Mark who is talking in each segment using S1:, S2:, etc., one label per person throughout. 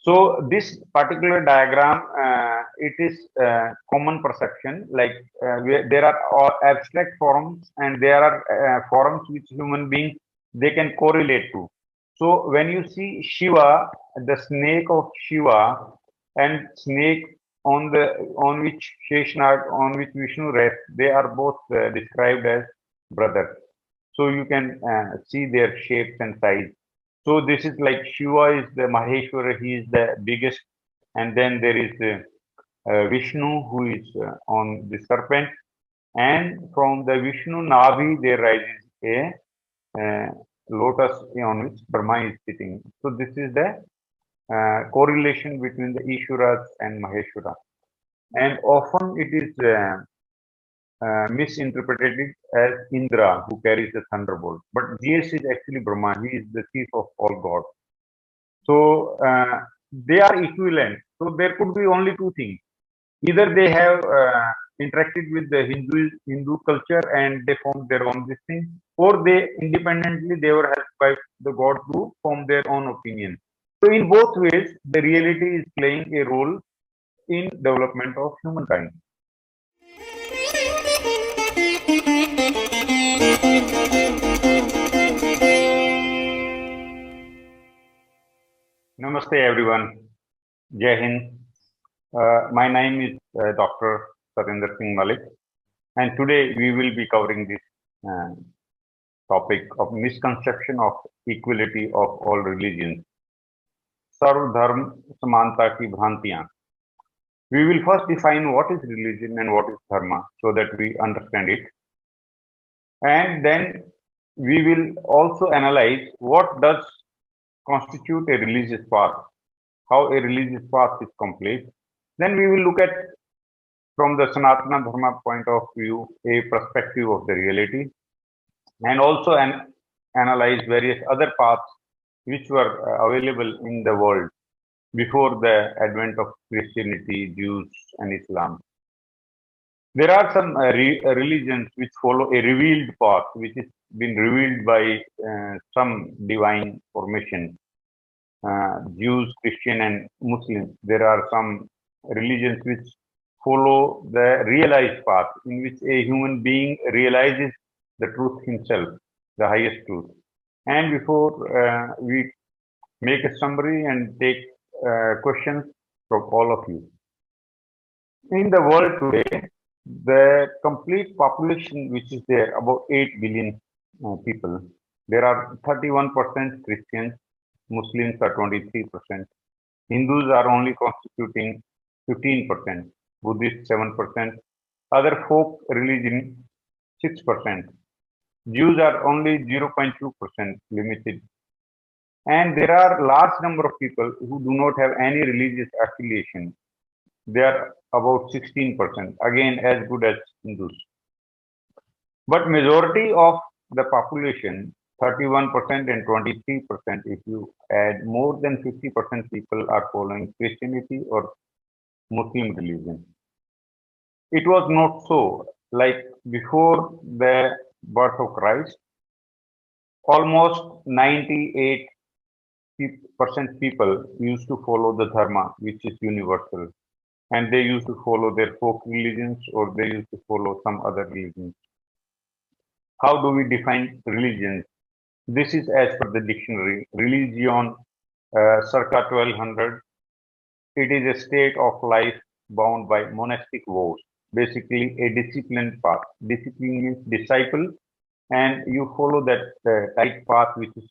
S1: So this particular diagram, it is common perception. Like there are all abstract forms, and there are forms which human beings they can correlate to. So when you see Shiva, the snake of Shiva, and snake on which Sheshnag, on which Vishnu rests, they are both described as brothers. So you can see their shapes and size. So this is like Shiva is the Maheshwara, he is the biggest, and then there is Vishnu who is on the serpent, and from the Vishnu Navi there rises a uh, lotus on which Brahma is sitting. So this is the correlation between the Ishwaras and Maheshwara, and often it is misinterpreted as Indra who carries the thunderbolt, but GS is actually Brahma. He is the chief of all gods. So they are equivalent. So there could be only two things. Either they have interacted with the Hindu culture and they formed their own this thing, or they independently they were helped by the god to form their own opinion. So in both ways, the reality is playing a role in development of humankind. Namaste everyone. Jai Hind. My name is Dr. Satinder Singh Malik, and today we will be covering this uh, topic of misconception of equality of all religions. Sarv Dharm Samanta ki Bhantiyan. We will first define what is religion and what is dharma so that we understand it. And then we will also analyze what does constitute a religious path, how a religious path is complete. Then we will look at from the Sanatana Dharma point of view, a perspective of the reality, and also analyze various other paths which were available in the world before the advent of Christianity, Jews, and Islam. There are some religions which follow a revealed path, which has been revealed by some divine formation. Jews, Christian, and Muslims. There are some religions which follow the realized path, in which a human being realizes the truth himself, the highest truth. And before we make a summary and take questions from all of you. In the world today, the complete population which is there, about 8 billion people, there are 31% Christians, Muslims are 23%, Hindus are only constituting 15%, Buddhists 7%, other folk religion 6%, Jews are only 0.2% limited, and there are large number of people who do not have any religious affiliation. They are about 16%, again as good as Hindus. But majority of the population, 31% and 23%, if you add more than 50% people are following Christianity or Muslim religion. It was not so. Like before the birth of Christ, almost 98% people used to follow the Dharma, which is universal. And they used to follow their folk religions or they used to follow some other religions. How do we define religions? This is as per the dictionary. Religion, circa 1200, it is a state of life bound by monastic vows, basically a disciplined path. Discipline means disciple, and you follow that tight path which is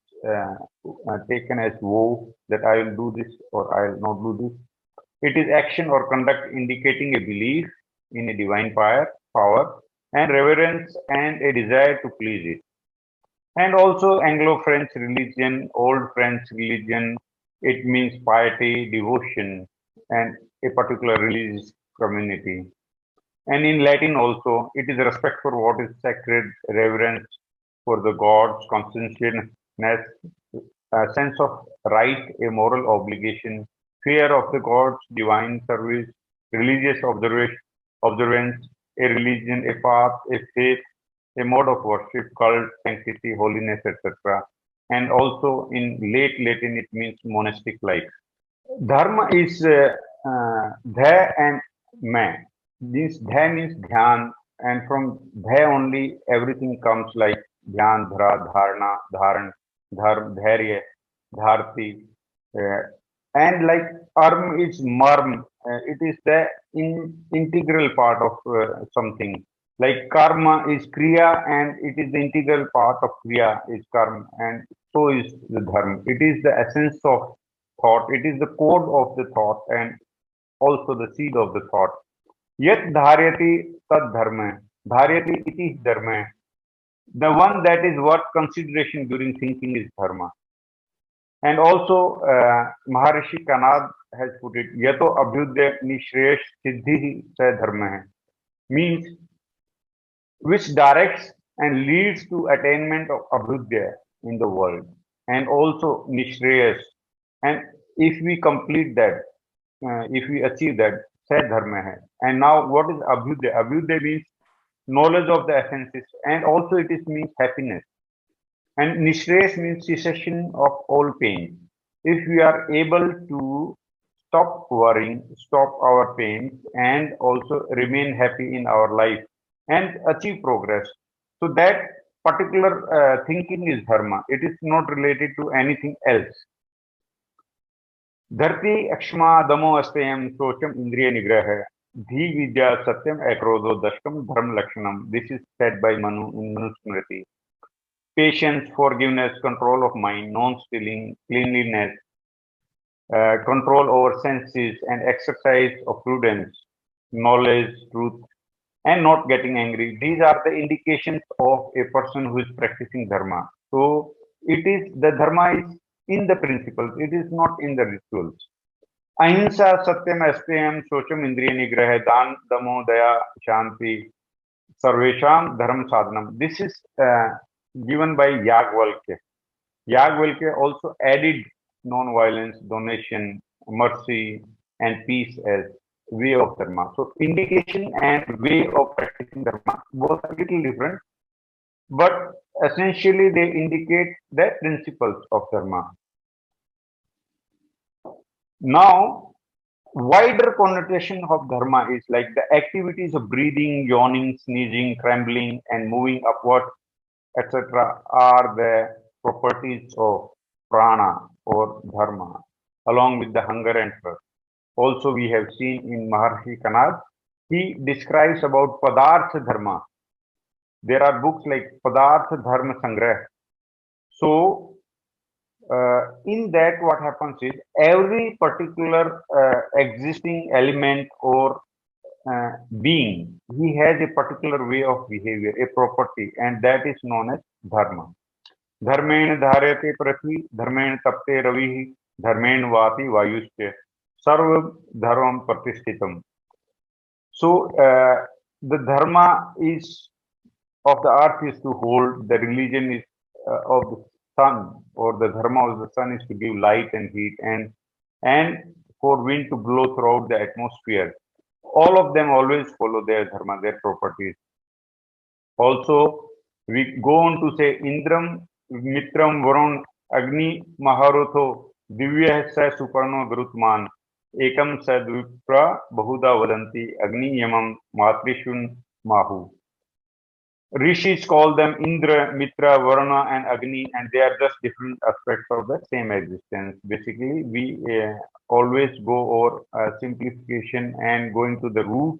S1: taken as vow that I will do this or I will not do this. It is action or conduct indicating a belief in a divine power and reverence and a desire to please it. And also Anglo-French religion, Old French religion, it means piety, devotion, and a particular religious community. And in Latin also, it is respect for what is sacred, reverence for the gods, conscientiousness, a sense of right, a moral obligation, fear of the gods, divine service, religious observance, a religion, a path, a faith, a mode of worship, cult, sanctity, holiness, etc. And also in late Latin, it means monastic life. Dharma is Dha and Ma. This Dha means Dhyan, and from Dha only everything comes like Dhyan, Dhara, Dharna, Dharan, Dharm, Dharya, Dharti. Uh, and like Arm is Marm, it is the integral part of something. Like Karma is Kriya, and it is the integral part of Kriya is Karma, and so is the Dharma. It is the essence of thought. It is the code of the thought and also the seed of the thought. Yet dharyati tad dharma. Dharyati iti dharma. The one that is worth consideration during thinking is dharma. And also Maharishi Kanad has put it, yato abhyudya nishresh siddhi sa dharma hai. Means which directs and leads to attainment of abhyudya in the world. And also nishreyas. And if we complete that, if we achieve that, Sah Dharma hai. And now, what is Abhyudaya? Abhyudaya means knowledge of the essences, and also it is means happiness. And Nishres means cessation of all pain. If we are able to stop worrying, stop our pains, and also remain happy in our life and achieve progress, so that particular thinking is dharma. It is not related to anything else. धरती अक्ष्मा दमो अस्तेयम सोचम इंद्रिय निग्रह धी विद्या सत्यम अक्रोधो दशकम धर्म लक्षणम. This is said by Manu in Manusmriti. Patience, forgiveness, control of mind, non-stealing, cleanliness, control over senses, and exercise of prudence, knowledge, truth, and not getting angry. These are the indications of a person who is practicing dharma. So it is the dharma is in the principles. It is not in the rituals. अहिंसा सत्यम अस्तेयम शोचम इंद्रिय निग्रह दान दमो दया शांति सर्वेशम धर्म साधनम. This is given by Yagvalkya. Yagvalkya also added non-violence, donation, mercy, and peace as way of dharma. So indication and way of practicing dharma both are little different, but essentially they indicate the principles of dharma. Now, wider connotation of dharma is like the activities of breathing, yawning, sneezing, trembling, and moving upward, etc., are the properties of prana or dharma, along with the hunger and thirst. Also, we have seen in Maharshi Kanad, he describes about Padartha Dharma. There are books like Padartha Dharma Sangrah. So, in that, what happens is every particular existing element or being, he has a particular way of behavior, a property, and that is known as dharma. Dharmen dharete prithvi, dharmen tapte ravi, dharmen vati vayusya, sarva dharmam pratishthitam. So, the dharma is of the earth is to hold, the religion is of the sun, or the dharma of the sun is to give light and heat, and for wind to blow throughout the atmosphere. All of them always follow their dharma, their properties. Also, we go on to say Indram, Mitram, Varun, Agni, Maharotho, Divya sa Suparno Grutman, Ekam sa Dvipra, Bahuda Vadanti, Agni Yamam, Matrishun Mahu. Rishis call them Indra, Mitra, Varuna, and Agni, and they are just different aspects of the same existence. Basically, we always go over simplification and going to the root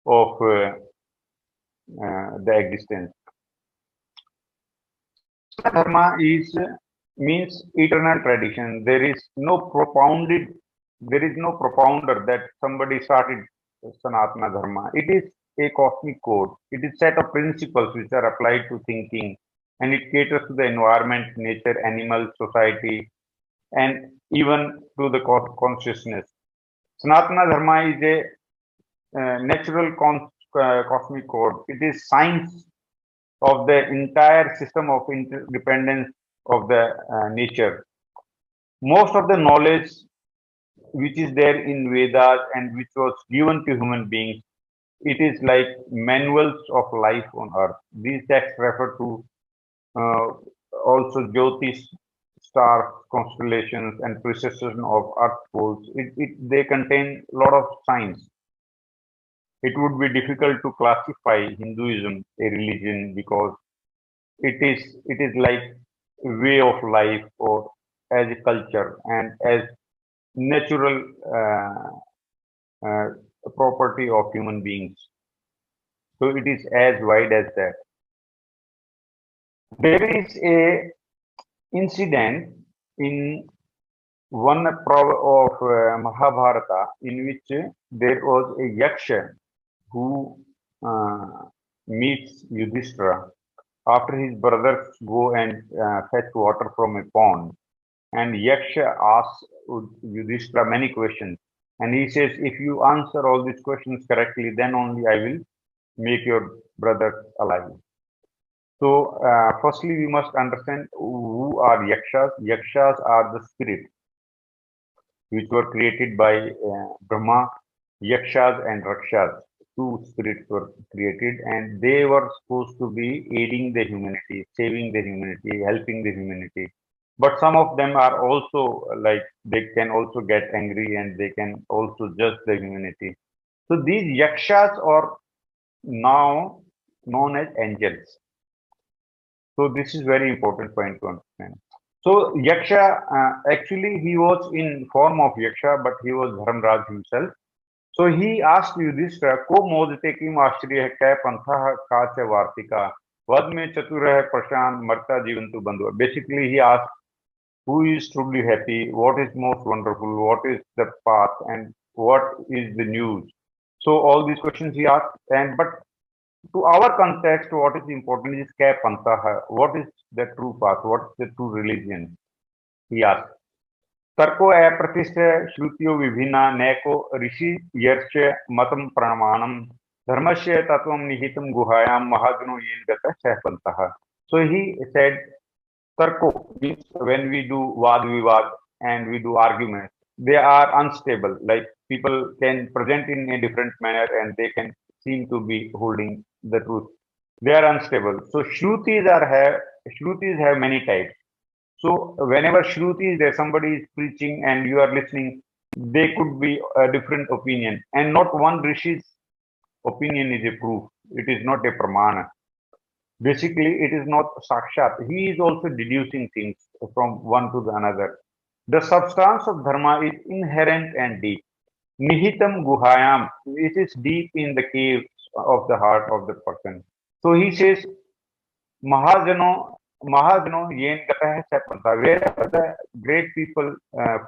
S1: of the existence. Dharma means eternal tradition. There is no propounder that somebody started Sanatana Dharma. It is a cosmic code. It is a set of principles which are applied to thinking, and it caters to the environment, nature, animals, society, and even to the consciousness. Sanatana Dharma is a natural cosmic code. It is science of the entire system of interdependence of the nature. Most of the knowledge which is there in Vedas and which was given to human beings, it is like manuals of life on earth. These texts refer to also Jyotish stars, constellations, and precession of Earth poles. They contain a lot of signs. It would be difficult to classify Hinduism a religion because it is like a way of life or as a culture and as natural uh, property of human beings. So it is as wide as that. There is a incident in one of Mahabharata in which there was a yaksha who meets Yudhishthira after his brothers go and fetch water from a pond. And Yaksha asks Yudhishthira many questions. And he says, if you answer all these questions correctly, then only I will make your brother alive. So, firstly, we must understand who are Yakshas. Yakshas are the spirits which were created by Brahma. Yakshas and Rakshas, two spirits were created, and they were supposed to be aiding the humanity, saving the humanity, helping the humanity. But some of them are also like they can also get angry and they can also judge the humanity. So these Yakshas are now known as angels. So this is very important point to understand. So Yaksha, actually he was in form of Yaksha, but he was Dharmraj himself. So he asked Yudhishthira, "Ko modate kim ashriya hai pantha kacha vartika vad me chaturah prashan marta jivantu bandhu." Basically, he asked, "Who is truly happy? What is most wonderful? What is the path? And what is the news?" So all these questions he asked, and but to our context, what is important is kya pantha. What is the true path? What is the true religion? He asked. तर्को अप्रतिष्ठ श्रुतियो विभिन्ना नैको ऋषि यर्च मतम प्रमाणम धर्मस्य तत्वम निहितम गुहायाम महाजनो येन गतः सहपंतः. So he said, tarko means when we do vad vivad and we do arguments, they are unstable. Like people can present in a different manner and they can seem to be holding the truth. They are unstable. So shrutis have many types. So whenever Shruti is there, somebody is preaching and you are listening, they could be a different opinion. And not one Rishi's opinion is a proof. It is not a pramana. Basically, it is not sakshat. He is also deducing things from one to the another. The substance of dharma is inherent and deep. Nihitam guhayam, it is deep in the caves of the heart of the person. So he says, Mahajano yen gatah sapanta. Wherever the great people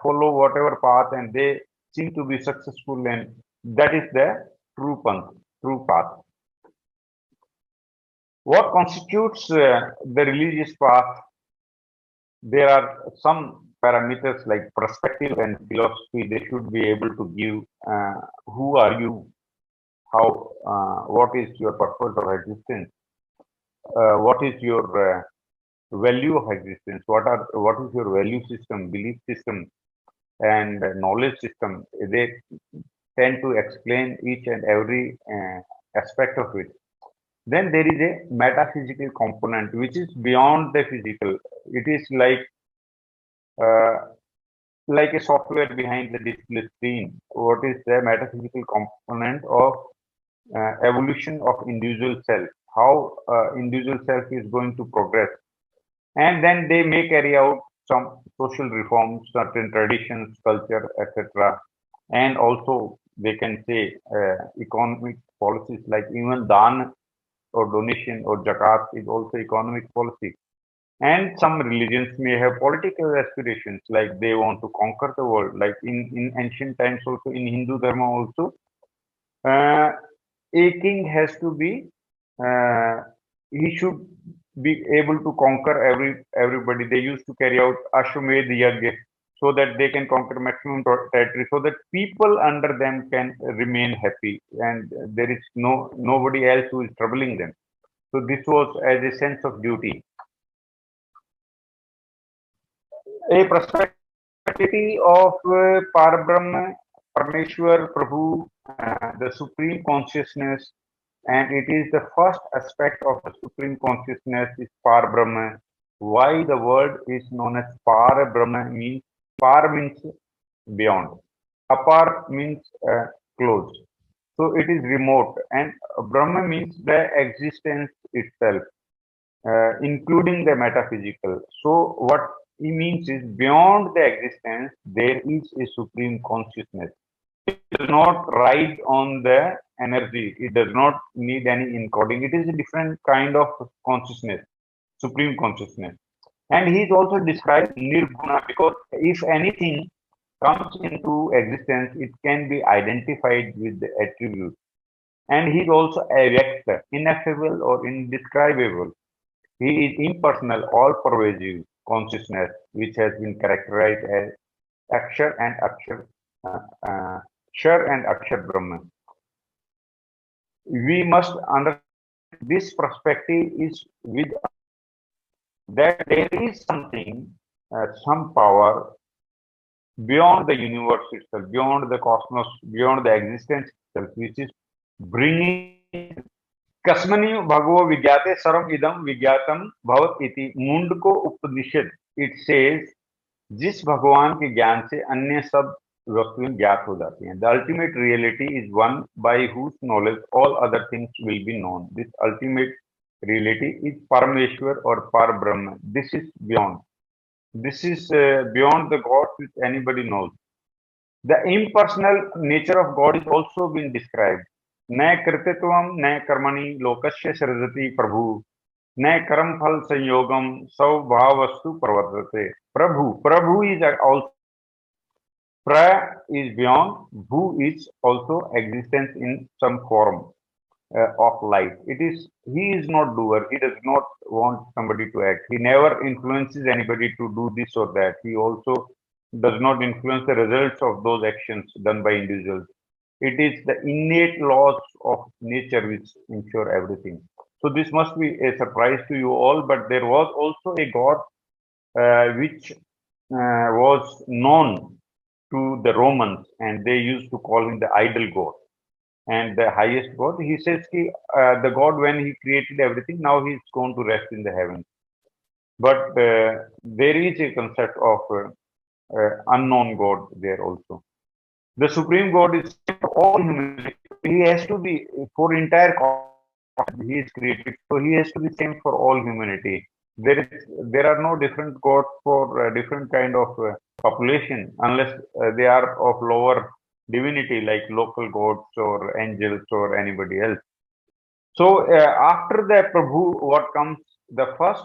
S1: follow whatever path and they seem to be successful, and that is the true path. What constitutes the religious path? There are some parameters like perspective and philosophy. They should be able to give who are you, how, what is your purpose of existence, what is your value of existence, what is your value system, belief system, and knowledge system. They tend to explain each and every aspect of it. Then there is a metaphysical component which is beyond the physical. It is like a software behind the display screen. What is the metaphysical component of evolution of individual self? How individual self is going to progress, and then they may carry out some social reforms, certain traditions, culture, etc. And also they can say economic policies like even dan or donation or zakat is also economic policy. And some religions may have political aspirations, like they want to conquer the world. Like in ancient times, also in Hindu Dharma, also a king has to be he should be able to conquer everybody. They used to carry out Ashwamedh Yajna so that they can conquer maximum territory, so that people under them can remain happy and there is nobody else who is troubling them. So this was as a sense of duty. A perspective of Parabrahma, Parameshwar, Prabhu, the Supreme Consciousness, and it is the first aspect of the Supreme Consciousness is Parabrahma. why the word is known as Para Brahma means Par means beyond. Apar means close. So it is remote, and Brahma means the existence itself, including the metaphysical. So what he means is beyond the existence, there is a supreme consciousness. It does not ride on the energy. It does not need any encoding. It is a different kind of consciousness, supreme consciousness. And he is also described nirguna because if anything comes into existence, it can be identified with the attribute. And he is also avyakta, ineffable or indescribable. He is impersonal, all-pervasive consciousness, which has been characterized as Akshar and Akshar, Shar and Akshar Brahman. We must understand this perspective is with that there is something, some power beyond the universe itself, beyond the cosmos, beyond the existence itself, which is bringing Kasmani Bhagavo Vigyate Saram Idam Vigyatam Bhavat Iti Mundko Upanishad. It says, जिस भगवान के ज्ञान से अन्य सब वस्तुएं ज्ञात हो जाती हैं. The ultimate reality is one by whose knowledge all other things will be known. This ultimate reality is Parameshwar or Par Brahma. This is beyond. This is beyond the God which anybody knows. The impersonal nature of God is also been described. न कृतित्वम न कर्मणि लोकस्य सृजति प्रभु न कर्म फल संयोगम स्वभावस्तु प्रवर्तते. Prabhu is also pra is beyond, bhu is also existence in some form of life. It is he is not doer. He does not want somebody to act. He never influences anybody to do this or that. He also does not influence the results of those actions done by individuals. It is the innate laws of nature which ensure everything. So this must be a surprise to you all, but there was also a God which was known to the Romans, and they used to call him the idol God and the highest God. He says the God, when he created everything, now he's going to rest in the heavens. But there is a concept of unknown God there also. The supreme God is for all humanity. He has to be for entire cosmos. He is created, so he has to be same for all humanity. There are no different gods for different kind of population unless they are of lower divinity like local gods or angels or anybody else. So after the Prabhu, what comes? The first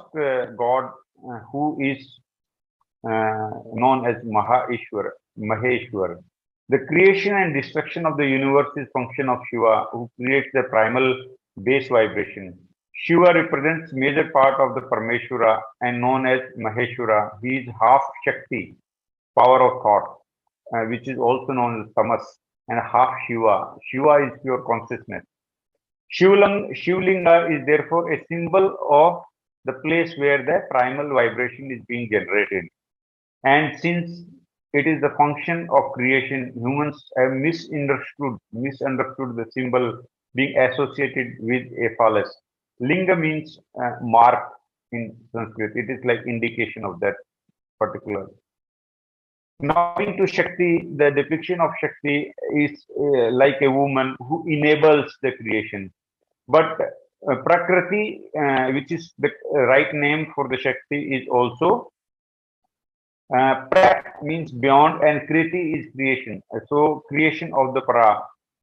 S1: God who is known as Maheshwar. The creation and destruction of the universe is function of Shiva, who creates the primal base vibration. Shiva represents major part of the Parameshwara and known as Maheshwara. He is half Shakti, power of thought, which is also known as Tamas, and half Shiva. Shiva is pure consciousness. Shivlinga is therefore a symbol of the place where the primal vibration is being generated. And since it is the function of creation, humans have misunderstood the symbol being associated with a phallus. Linga means mark in Sanskrit. It is like indication of that particular. Now into Shakti, the depiction of Shakti is like a woman who enables the creation. But Prakriti, which is the right name for the Shakti, is also pra means beyond, and kriti is creation. So creation of the pra,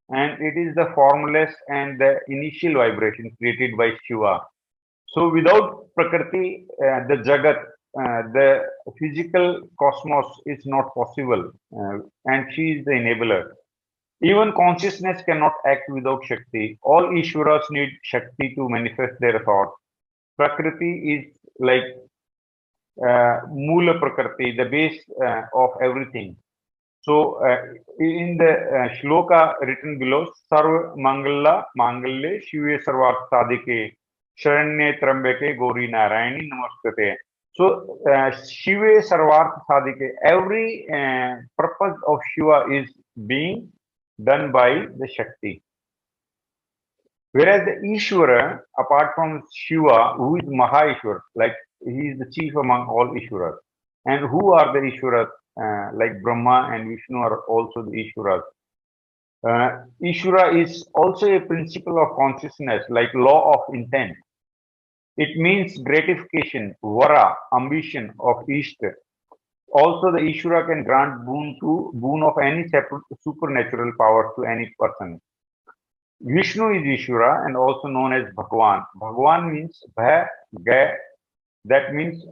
S1: and it is the formless and the initial vibration created by Shiva. So without Prakriti, the Jagat, the physical cosmos is not possible, and she is the enabler. Even consciousness cannot act without Shakti. All Ishwaras need Shakti to manifest their thoughts. Prakriti is like Mula Prakriti, the base of everything. So, in the shloka written below, Sarva Mangala Mangalye Shive Sarvarth Sadike Sharanye Trambake Gauri Narayani Namaskate. So, Shive Sarvarth Sadike, every purpose of Shiva is being done by the Shakti. Whereas the Ishvara, apart from Shiva, who is Mahaishwar, like he is the chief among all Ishwaras. And who are the Ishwaras? Like Brahma and Vishnu are also the Ishwaras. Ishvara is also a principle of consciousness, like law of intent. It means gratification, vara, ambition of Ishta. Also, the Ishvara can grant boon of any supernatural powers to any person. Vishnu is Ishvara and also known as Bhagwan. Bhagwan means bha, ga, that means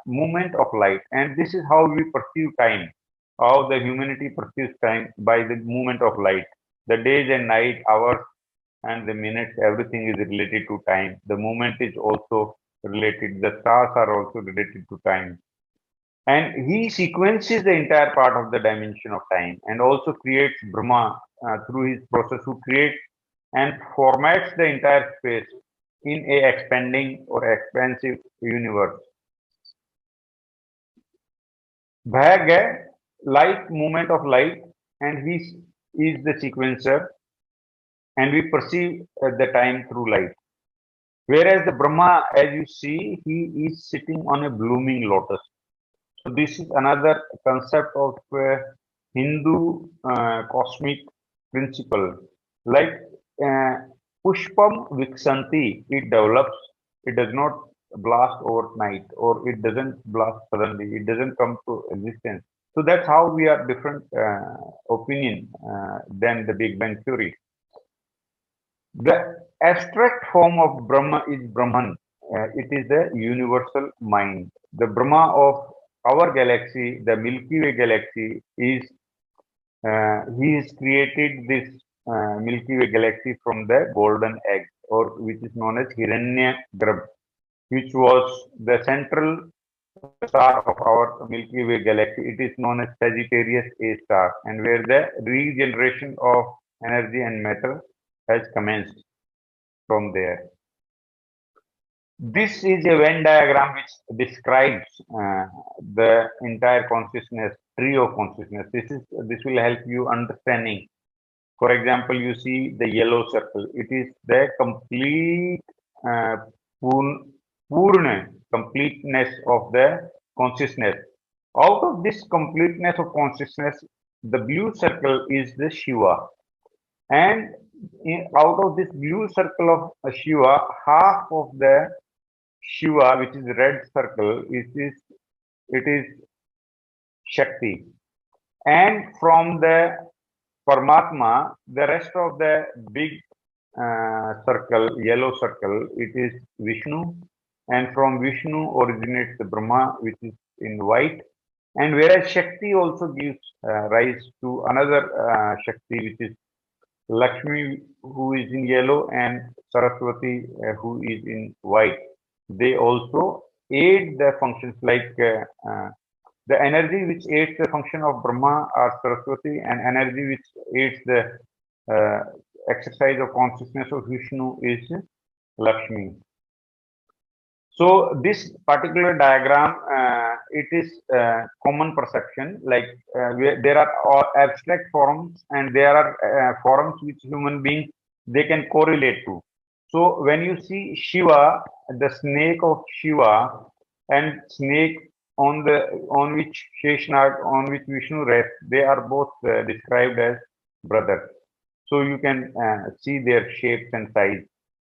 S1: movement of light. And this is how we perceive time, how the humanity perceives time by the movement of light. The days and night, hours and the minutes, everything is related to time. The movement is also related, the stars are also related to time. And he sequences the entire part of the dimension of time and also creates Brahma through his process, who creates and formats the entire space in a expanding or expansive universe. Bhag, light, movement of light, and he is the sequencer, and we perceive the time through light. Whereas the Brahma, as you see, he is sitting on a blooming lotus. So this is another concept of Hindu cosmic principle. Like Pushpam Viksanti, it develops, it does not blast overnight, or it doesn't blast suddenly, it doesn't come to existence. So that's how we are different opinion than the Big Bang theory. The abstract form of Brahma is Brahman. It is the universal mind. The Brahma of our galaxy, the Milky Way galaxy, is he has created this Milky Way galaxy from the golden egg, or which is known as Hiranya Grab, which was the central star of our Milky Way galaxy. It is known as Sagittarius A star, and where the regeneration of energy and matter has commenced from there. This is a Venn diagram which describes the entire consciousness, tree of consciousness. This will help you understanding. For example, you see the yellow circle. It is the complete purna, completeness of the consciousness. Out of this completeness of consciousness, the blue circle is the Shiva. And out of this blue circle of Shiva, half of the Shiva, which is red circle, it is Shakti. And from the Paramatma, the rest of the big circle, yellow circle, it is Vishnu. And from Vishnu originates the Brahma, which is in white. And whereas Shakti also gives rise to another Shakti, which is Lakshmi, who is in yellow, and Saraswati, who is in white. They also aid the functions like the energy which aids the function of Brahma or Saraswati, and energy which aids the exercise of consciousness of Vishnu is Lakshmi. So this particular diagram, it is common perception. Like there are abstract forms, and there are forms which human beings they can correlate to. So when you see Shiva, the snake of Shiva, and snake on which Sheshnag, on which Vishnu rests, they are both described as brothers. So you can see their shapes and size.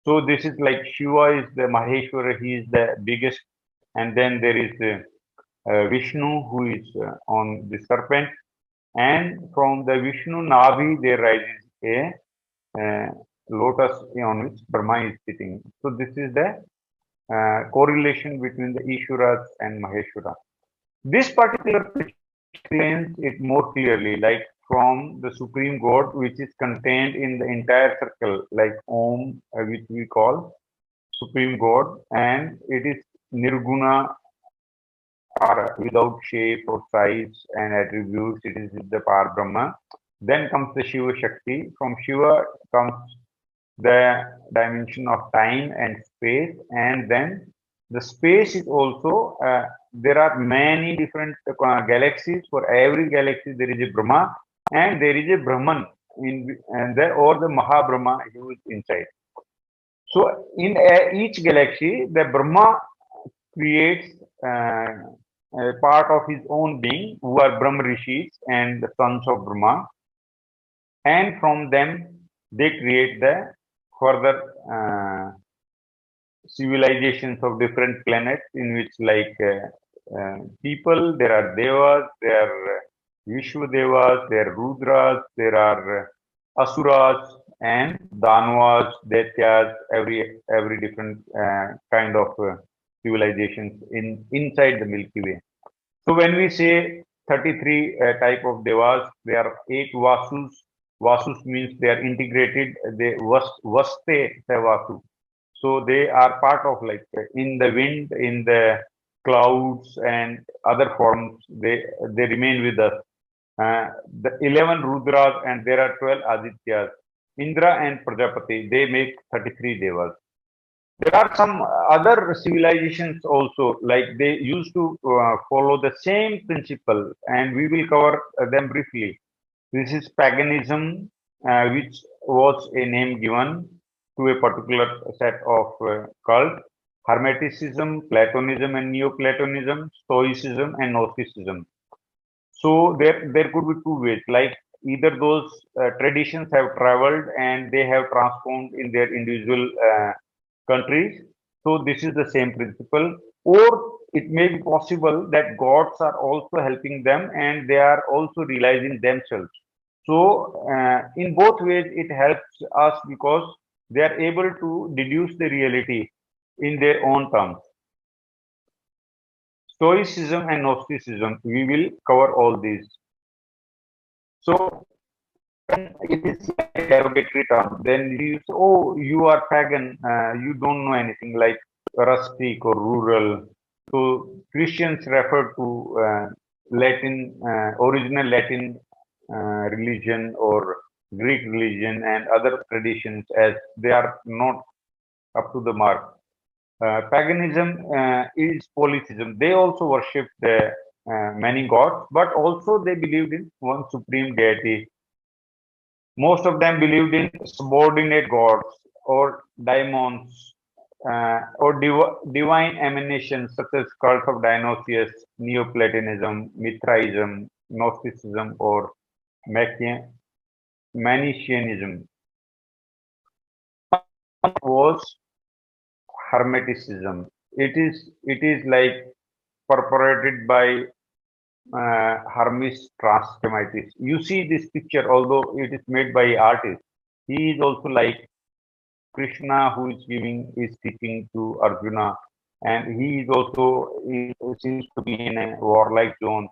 S1: So this is like Shiva is the Maheshwara, he is the biggest, and then there is Vishnu who is on the serpent, and from the Vishnu Navi there rises a lotus on which Brahma is sitting. So this is the correlation between the Ishwaras and Maheshwara. This particular explains it more clearly, like from the Supreme God, which is contained in the entire circle, like Om, which we call Supreme God, and it is Nirguna, or without shape or size and attributes. It is the Par Brahma. Then comes the Shiva Shakti. From Shiva comes the dimension of time and space, and then the space is also there are many different galaxies. For every galaxy there is a Brahma, and there is a Brahman in and there, or the Maha Brahma who is inside. So in each galaxy the Brahma creates a part of his own being, who are Brahma Rishis and the sons of Brahma, and from them they create the further civilizations of different planets, in which people, there are devas, there are Vishwa devas, there are Rudras, there are Asuras and Danvas, Daityas, every different kind of civilizations inside the Milky Way. So when we say 33 type of devas, there are 8 Vasus. Vasus means they are integrated. They Vaste Vasu. So they are part of, like, in the wind, in the clouds and other forms. They remain with us. The 11 Rudras, and there are 12 Adityas. Indra and Prajapati, they make 33 devas. There are some other civilizations also, like they used to follow the same principle, and we will cover them briefly. This is paganism, which was a name given to a particular set of cult. Hermeticism, Platonism and Neoplatonism, Stoicism and Gnosticism. So there could be two ways, like either those traditions have traveled and they have transformed in their individual countries. So this is the same principle, or it may be possible that gods are also helping them and they are also realizing themselves. So in both ways, it helps us because they are able to deduce the reality in their own terms. Stoicism and Gnosticism, we will cover all these. So it is like a derogatory term. Then you say, oh, you are pagan, you don't know anything, like rustic or rural. So Christians refer to Latin, original Latin religion or Greek religion and other traditions as they are not up to the mark. Paganism is polytheism. They also worship the many gods, but also they believed in one supreme deity. Most of them believed in subordinate gods or daimons or divine emanations, such as cult of Dionysius, Neoplatonism, Mithraism, Gnosticism, or Manichaeism. Was Hermeticism. It is like purported by Hermes Trismegistus. You see this picture, although it is made by artist, he is also like Krishna, who is teaching to Arjuna, and he seems to be in a warlike zone,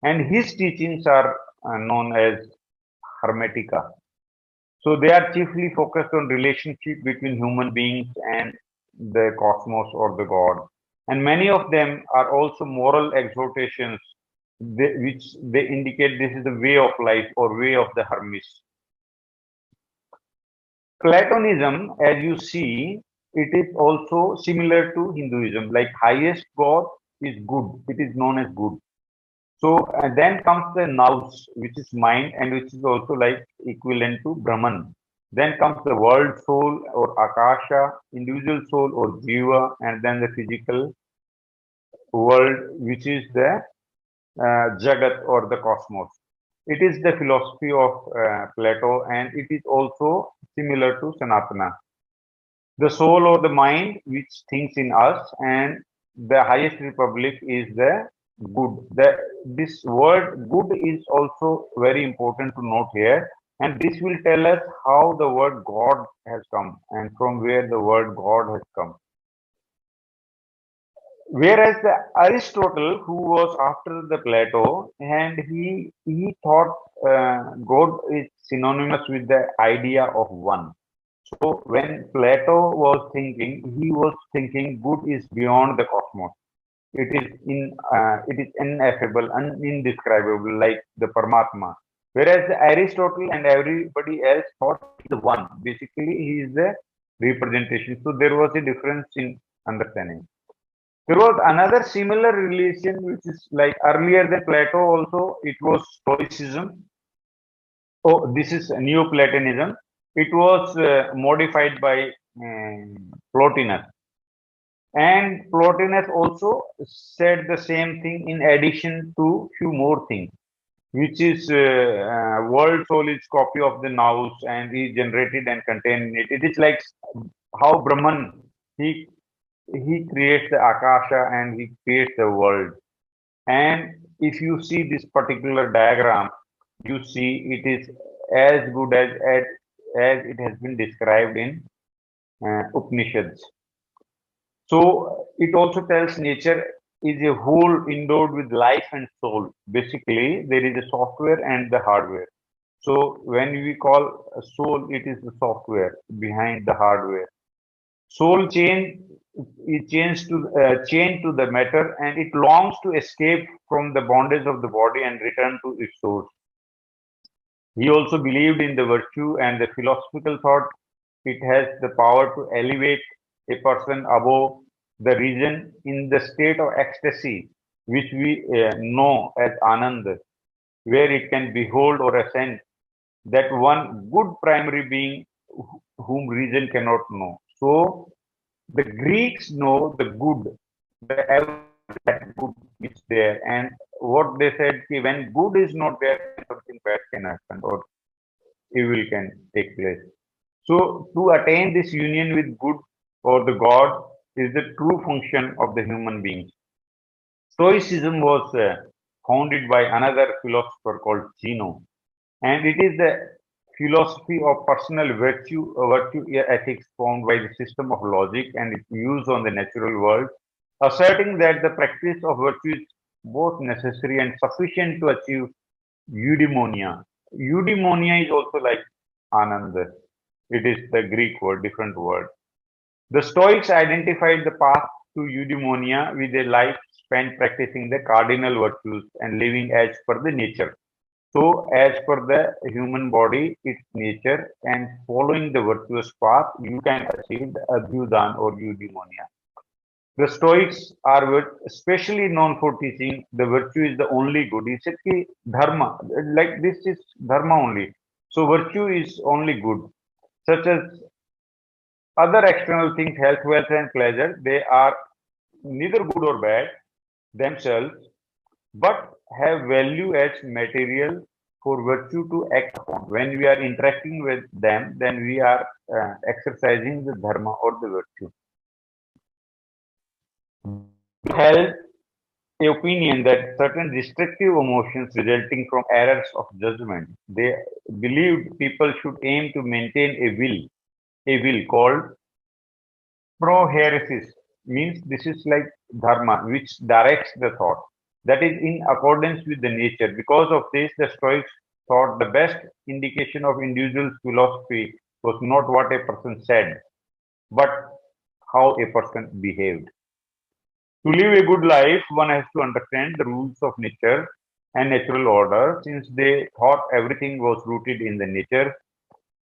S1: and his teachings are known as Hermetica. So they are chiefly focused on relationship between human beings and the cosmos or the God. And many of them are also moral exhortations, which they indicate this is the way of life or way of the Hermes. Platonism, as you see, it is also similar to Hinduism. Like highest God is good; it is known as good. So then comes the nous, which is mind, and which is also like equivalent to Brahman. Then comes the world soul or Akasha, individual soul or Jiva, and then the physical world, which is the Jagat or the cosmos. It is the philosophy of Plato, and it is also similar to Sanatana. The soul or the mind which thinks in us, and the highest republic is the good. This word good is also very important to note here, and this will tell us how the word God has come and from where the word God has come. Whereas the Aristotle, who was after the Plato, and he thought God is synonymous with the idea of one. So when Plato was thinking, he was thinking good is beyond the cosmos. It is ineffable and indescribable, like the Paramatma. Whereas Aristotle and everybody else thought he is the one. Basically, he is the representation. So there was a difference in understanding. There was another similar relation, which is like earlier than Plato also, it was Stoicism. Oh, this is Neoplatonism. It was modified by Plotinus. And Plotinus also said the same thing in addition to few more things, which is world soul is copy of the nous and is generated and contained in it. It is like how Brahman he he creates the akasha and he creates the world. And if you see this particular diagram, you see it is as good as it has been described in Upanishads. So it also tells nature is a whole endowed with life and soul. Basically, there is a software and the hardware. So when we call a soul, it is the software behind the hardware. Soul chained to the matter, and it longs to escape from the bondage of the body and return to its source. He also believed in the virtue and the philosophical thought. It has the power to elevate a person above the region in the state of ecstasy, which we know as Anand, where it can behold or ascend that one good primary being whom reason cannot know. So the Greeks know the good, the ever that good is there, and what they said, when good is not there, something bad can happen or evil can take place. So, to attain this union with good or the God is the true function of the human being. Stoicism was founded by another philosopher called Zeno, and it is the philosophy of personal virtue ethics formed by the system of logic and its use on the natural world, asserting that the practice of virtue is both necessary and sufficient to achieve eudaimonia. Eudaimonia is also like ananda. It is the Greek word, different word. The Stoics identified the path to eudaimonia with a life spent practicing the cardinal virtues and living as per the nature. So, as per the human body, its nature, and following the virtuous path, you can achieve the abhyudan or eudaimonia. The Stoics are especially known for teaching the virtue is the only good. He said ki dharma, like this is dharma only. So virtue is only good. Such as other external things, health, wealth, and pleasure, they are neither good or bad themselves, but have value as material for virtue to act upon. When we are interacting with them, then we are exercising the dharma or the virtue. Held the opinion that certain destructive emotions resulting from errors of judgment, they believed people should aim to maintain a will called prohairesis, means this is like dharma, which directs the thought. That is in accordance with the nature. Because of this, the Stoics thought the best indication of individual's philosophy was not what a person said, but how a person behaved. To live a good life, one has to understand the rules of nature and natural order, since they thought everything was rooted in the nature.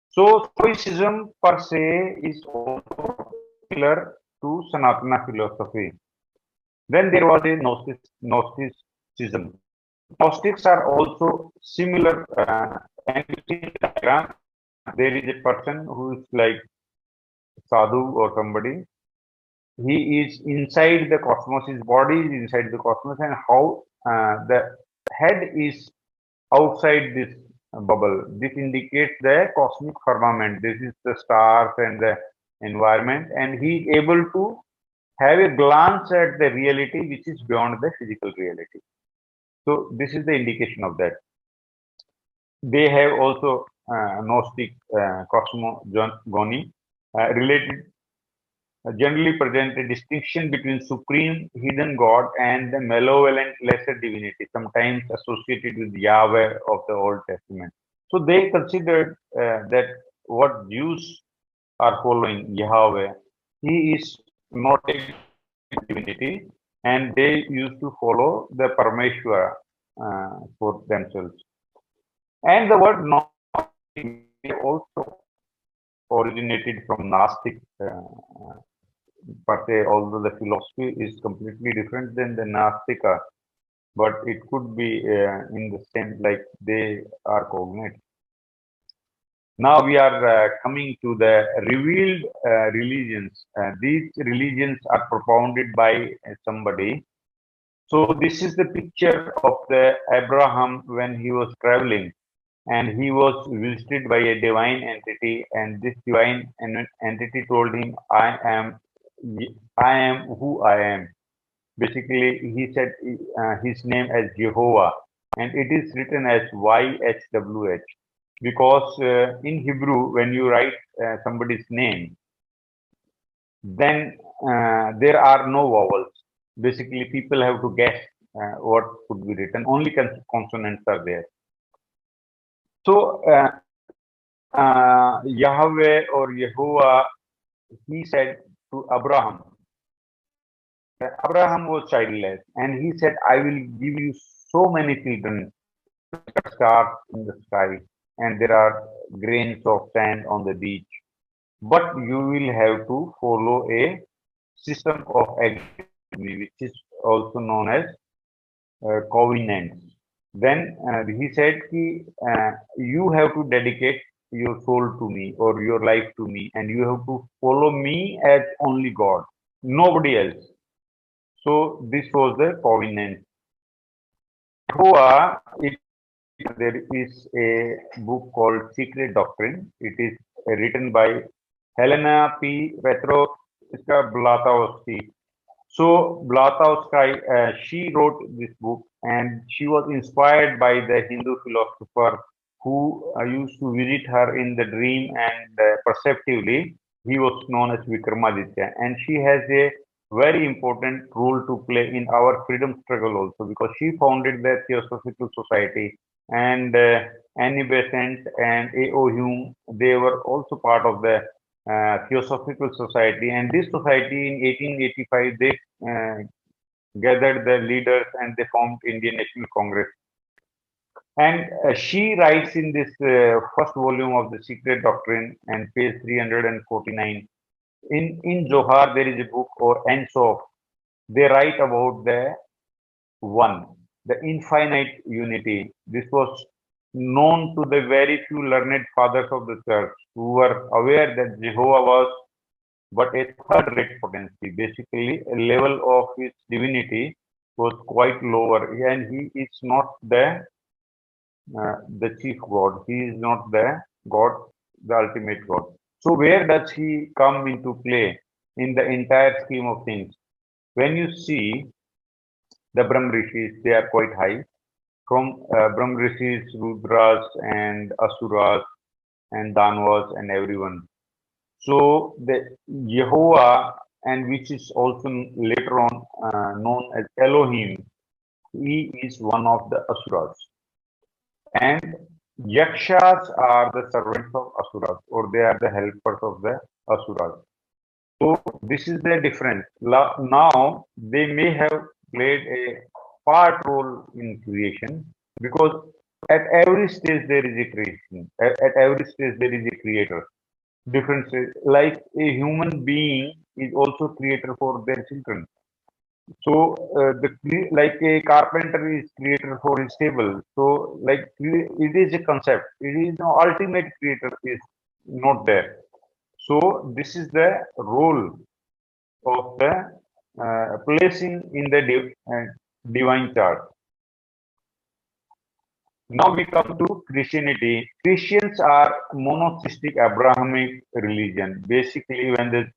S1: So, Stoicism per se is also similar to Sanatana philosophy. Then there was a Gnosticism. Gnostics are also similar, and you see the diagram, there is a person who is like sadhu or somebody. He is inside the cosmos, his body is inside the cosmos, and how the head is outside this bubble. This indicates the cosmic firmament. This is the stars and the environment, and he is able to have a glance at the reality which is beyond the physical reality. So this is the indication of that. They have also Gnostic cosmogony related generally present a distinction between supreme hidden God and the malevolent lesser divinity, sometimes associated with Yahweh of the Old Testament. So they considered that what Jews are following Yahweh, he is not a divinity, and they used to follow the Parameshwara for themselves. And the word Gnostic also originated from Gnostic per se, although the philosophy is completely different than the Nastika, but it could be in the same, like they are cognate. Now we are coming to the revealed religions. These religions are propounded by somebody. So this is the picture of the Abraham when he was traveling and he was visited by a divine entity, and this divine entity told him, I am who I am." Basically, he said his name as Jehovah, and it is written as YHWH because in Hebrew, when you write somebody's name, then there are no vowels. Basically, people have to guess what could be written. Only consonants are there. So Yahweh or Yehovah, he said to Abraham, Abraham was childless, and he said, I will give you so many children, stars in the sky, and there are grains of sand on the beach. But you will have to follow a system of agreement, which is also known as covenants. Then he said, you have to dedicate your soul to me or your life to me, and you have to follow me as only God, nobody else. So this was the covenant. There is a book called Secret Doctrine. It is written by Helena P. Petrovska Blavatsky. So Blavatsky, she wrote this book, and she was inspired by the Hindu philosopher who used to visit her in the dream, and perceptively he was known as Vikramaditya. And she has a very important role to play in our freedom struggle also, because she founded the Theosophical Society, and Annie Besant and A.O. Hume, they were also part of the Theosophical Society. And this society in 1885, they uh, gathered the leaders and they formed Indian National Congress. And she writes in this first volume of the Secret Doctrine, and page 349, in Zohar, there is a book or Ein Sof. They write about the one, the infinite unity. This was known to the very few learned fathers of the church who were aware that Jehovah was but a third rate potency. Basically, a level of his divinity was quite lower, and he is not the chief God. He is not the God, the ultimate God. So where does he come into play in the entire scheme of things? When you see the Brahm Rishis, they are quite high. From Brahm Rishis, Rudras and Asuras and Danvas and everyone. So the Jehovah, and which is also later on known as Elohim, he is one of the Asuras. And Yakshas are the servants of Asuras, or they are the helpers of the Asuras. So this is the difference. Now they may have played a part role in creation, because at every stage there is a creation. At every stage there is a creator. Differences like a human being is also creator for their children. So like a carpenter is creator for his table. So like it is a concept. It is no ultimate creator is not there. So this is the role of the placing in the divine chart. Now we come to Christianity. Christians are monotheistic Abrahamic religion. Basically, when the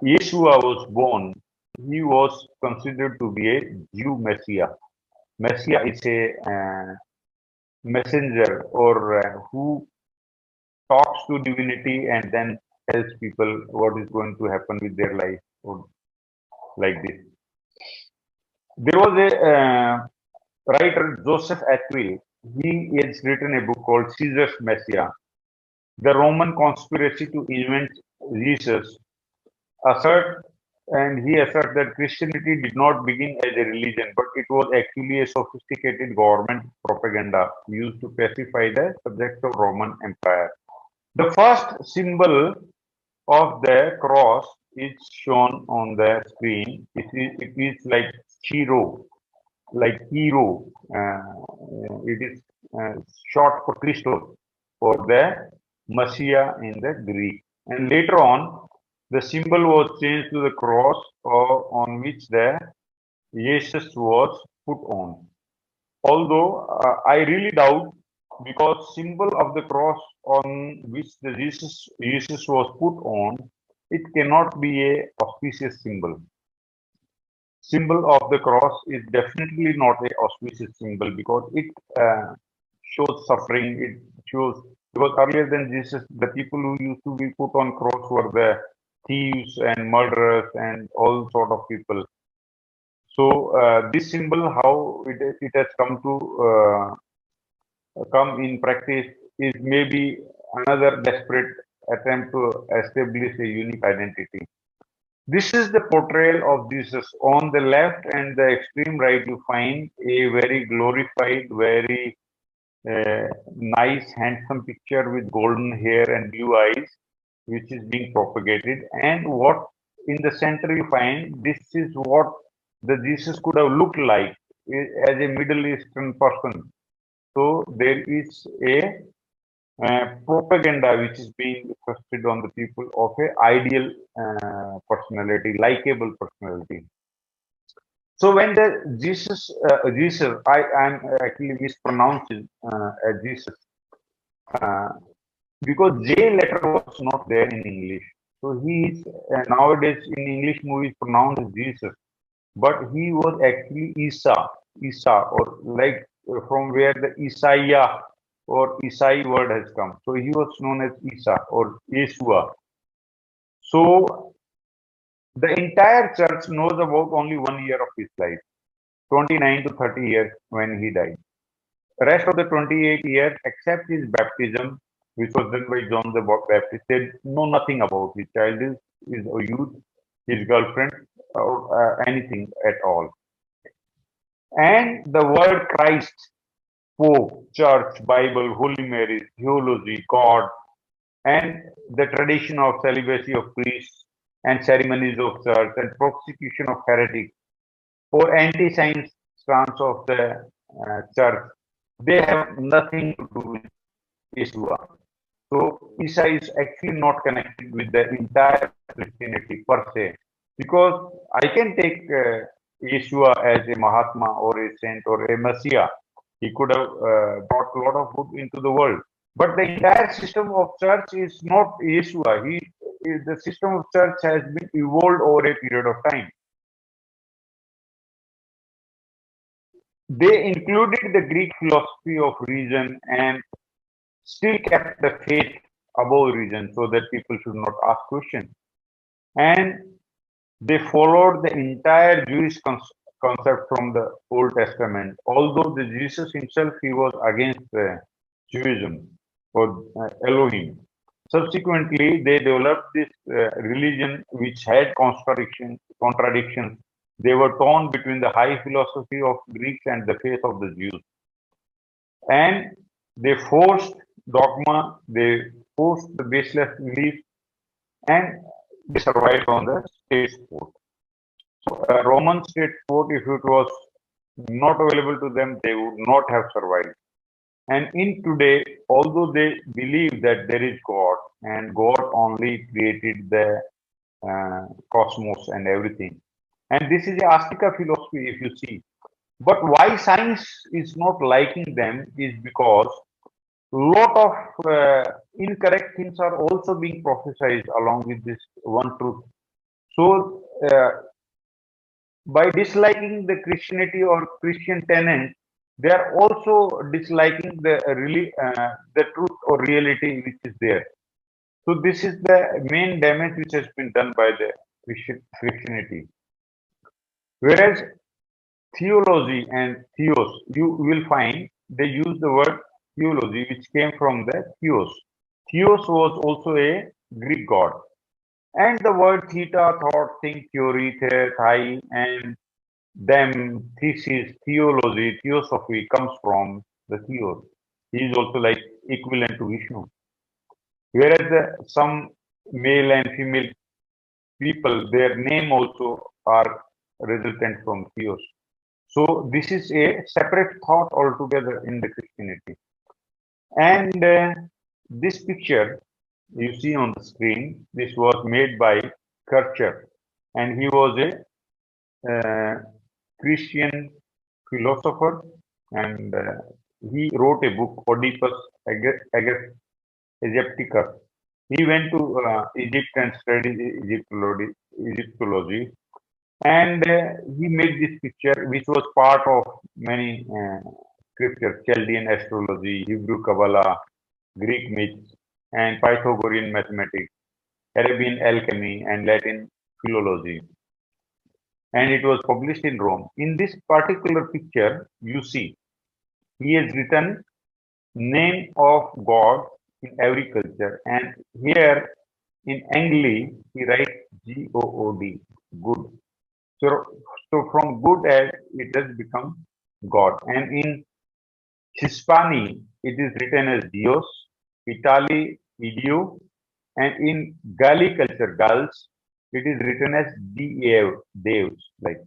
S1: Yeshua was born, he was considered to be a Jew Messiah. Messiah is a messenger, or who talks to divinity and then tells people what is going to happen with their life, or like this. There was a writer, Joseph Atwill. He has written a book called Caesar's Messiah. The Roman conspiracy to invent Jesus he asserts that Christianity did not begin as a religion, but it was actually a sophisticated government propaganda used to pacify the subjects of Roman Empire. The first symbol of the cross is shown on the screen. It is like hero, like hero. It is short for Christos, for the Messiah in the Greek. And later on, the symbol was changed to the cross on which the Jesus was put on. Although I really doubt, because symbol of the cross on which the Jesus was put on, it cannot be a auspicious symbol. Symbol of the cross is definitely not a auspicious symbol, because it shows suffering. It shows, because earlier than Jesus, the people who used to be put on cross were the thieves and murderers and all sort of people. So this symbol, how it has come to come in practice, is maybe another desperate attempt to establish a unique identity. This is the portrayal of Jesus. On the left and the extreme right, you find a very glorified, very nice, handsome picture with golden hair and blue eyes, which is being propagated. And what in the center you find, this is what the Jesus could have looked like as a Middle Eastern person. So there is a propaganda which is being thrusted on the people of a ideal personality, likable personality. So when the Jesus, I am actually mispronouncing as Jesus, uh, because J letter was not there in English. So he is nowadays in English movies pronounced as Jesus, but he was actually Isa, or like from where the Isaiah or Isai word has come. So he was known as Isa or Yeshua. So the entire church knows about only 1 year of his life, 29 to 30 years when he died. The rest of the 28 years, except his baptism, which was done by John the Baptist, they know nothing about his childhood, his youth, his girlfriend, or anything at all. And the word Christ, Pope, Church, Bible, Holy Mary, theology, God, and the tradition of celibacy of priests and ceremonies of church and prosecution of heretics or anti-science stance of the church, they have nothing to do with Yeshua. So Isa is actually not connected with the entire Christianity per se, because I can take Yeshua as a Mahatma or a saint or a Messiah. He could have brought a lot of good into the world. But the entire system of church is not Yeshua. The system of church has been evolved over a period of time. They included the Greek philosophy of reason and still kept the faith above reason, so that people should not ask questions. And they followed the entire Jewish concept from the Old Testament. Although the Jesus himself, he was against Judaism or Elohim. Subsequently, they developed this religion which had contradictions. They were torn between the high philosophy of Greeks and the faith of the Jews. And they forced dogma, they forced the baseless belief, and they survived on the state sport. So a Roman state sport, if it was not available to them, they would not have survived. And in today, although they believe that there is God and God only created the cosmos and everything, and this is a Astika philosophy, if you see. But why science is not liking them is because lot of incorrect things are also being prophesied along with this one truth. So, by disliking the Christianity or Christian tenets, they are also disliking the truth or reality which is there. So, this is the main damage which has been done by the Christianity. Whereas theology and theos, you will find they use the word theology, which came from the theos. Theos was also a Greek god. And the word theta, thought, think, theory, thai, and them, thesis, theology, theosophy comes from the theos. He is also like equivalent to Vishnu. Whereas some male and female people, their name also are resultant from theos. So this is a separate thought altogether in the Christianity. And this picture you see on the screen, this was made by Kircher, and he was a Christian philosopher, and he wrote a book, Oedipus Egypticus. He went to Egypt and studied Egyptology, and he made this picture, which was part of many scriptures: Chaldean astrology, Hebrew Kabbalah, Greek myths, and Pythagorean mathematics, Arabian alchemy, and Latin philology. And it was published in Rome. In this particular picture, you see he has written name of God in every culture, and here in Angli he writes God, good. So from good as it has become God, and in Hispani it is written as Dios, Italy Ideo, and in Gali culture, Gals, it is written as Deus, like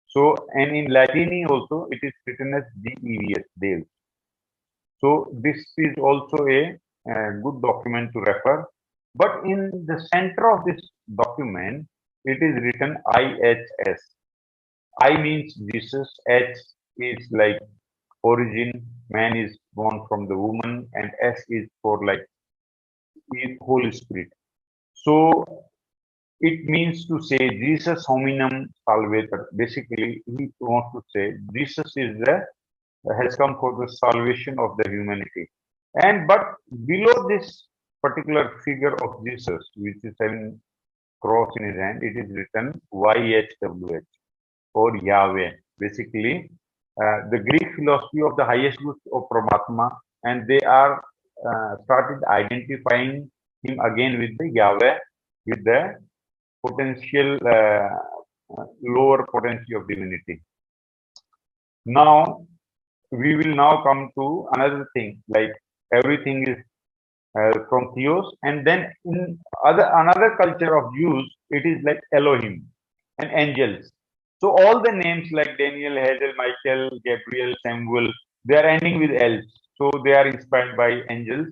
S1: so, and in Latini also it is written as Deus, Deus. So this is also a good document to refer. But in the center of this document, it is written IHS. I means Jesus, H is like origin, man is born from the woman, and S is for like Holy Spirit. So it means to say Jesus hominum salvator. Basically, he wants to say Jesus is the has come for the salvation of the humanity. And but below this particular figure of Jesus, which is having cross in his hand, it is written YHWH or Yahweh. Basically, the Greek philosophy of the highest good of Paramatma, and they are started identifying him again with the Yahweh, with the potential lower potency of divinity. Now, we will now come to another thing, like everything is from Theos, and then in another culture of Jews, it is like Elohim and angels. So all the names like Daniel, Hazel, Michael, Gabriel, Samuel, they are ending with L. So they are inspired by angels.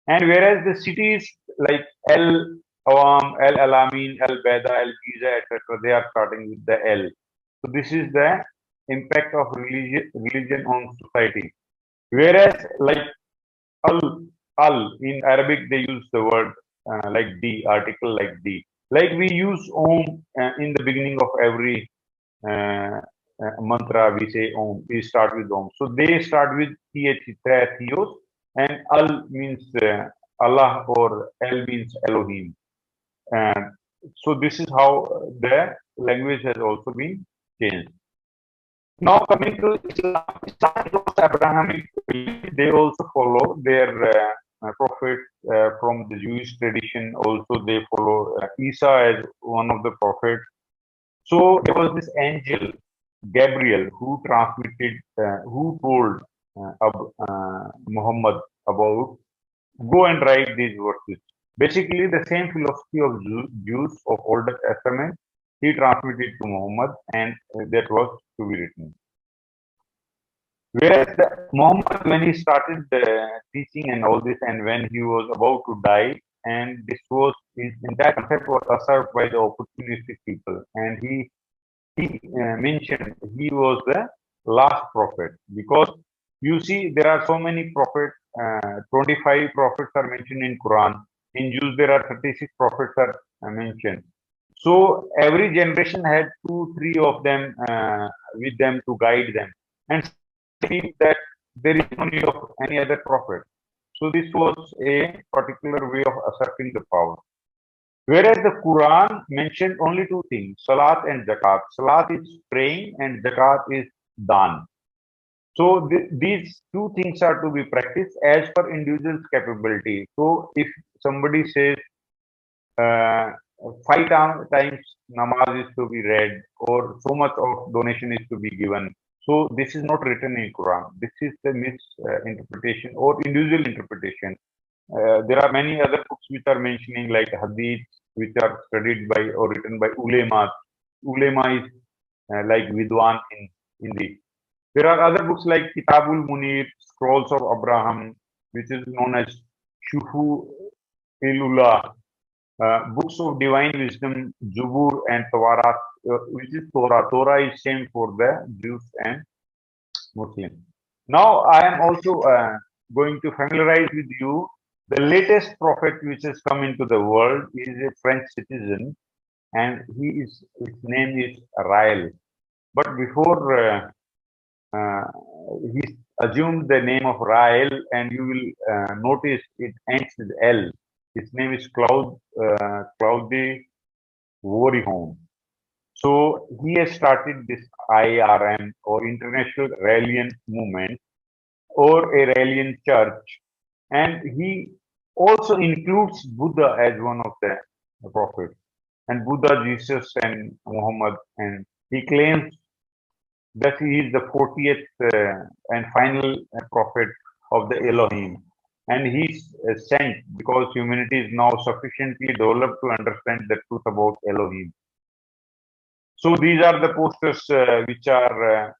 S1: And whereas the cities like El Awam, El Alamin, El Beda, El Giza, etc., they are starting with the L. So this is the impact of religion on society. Whereas like Al in Arabic, they use the word like D, article like D. Like we use Om in the beginning of every mantra, we say Om, we start with Om. So they start with Theos, and Al means Allah, or El means Elohim. And so this is how the language has also been changed. Now coming to Islam, Islam is Abrahamic. They also follow their prophet from the Jewish tradition. Also, they follow Isa as one of the prophets. So there was this angel, Gabriel, who transmitted, who told Muhammad about go and write these verses. Basically, the same philosophy of Jews of Old Testament, he transmitted to Muhammad, and that was to be written. Whereas Muhammad, when he started teaching and all this, and when he was about to die, and this was his entire concept was usurped by the opportunistic people, and he mentioned he was the last prophet, because you see there are so many prophets. 25 prophets are mentioned in Quran. In Jews, there are 36 prophets are mentioned. So every generation had 2-3 of them with them to guide them, and see that there is no need of any other prophet. So this was a particular way of asserting the power. Whereas the Quran mentioned only two things, Salat and Zakat. Salat is praying and Zakat is Dan. So these two things are to be practiced as per individual's capability. So if somebody says 5 times namaz is to be read, or so much of donation is to be given, so this is not written in Quran. This is the misinterpretation or individual interpretation. There are many other books which are mentioning like hadith, which are studied by or written by ulema. Ulema is like vidwan in Hindi. There are other books like Kitabul Munir, Scrolls of Abraham, which is known as Shufu Ilullah, books of divine wisdom, Zubur and Torah, which is Torah. Torah is same for the Jews and Muslims. Now, I am also going to familiarize with you the latest prophet which has come into the world. He is a French citizen, and his name is Rael. But before he assumed the name of Rael, and you will notice it ends with L. His name is Claude Vorihon. So he has started this IRM, or International Raelian Movement, or a Raelian Church, and he also includes Buddha as one of the prophets, and Buddha, Jesus, and Muhammad, and he claims that he is the 40th and final prophet of the Elohim. And he's sent because humanity is now sufficiently developed to understand the truth about Elohim. So these are the posters which are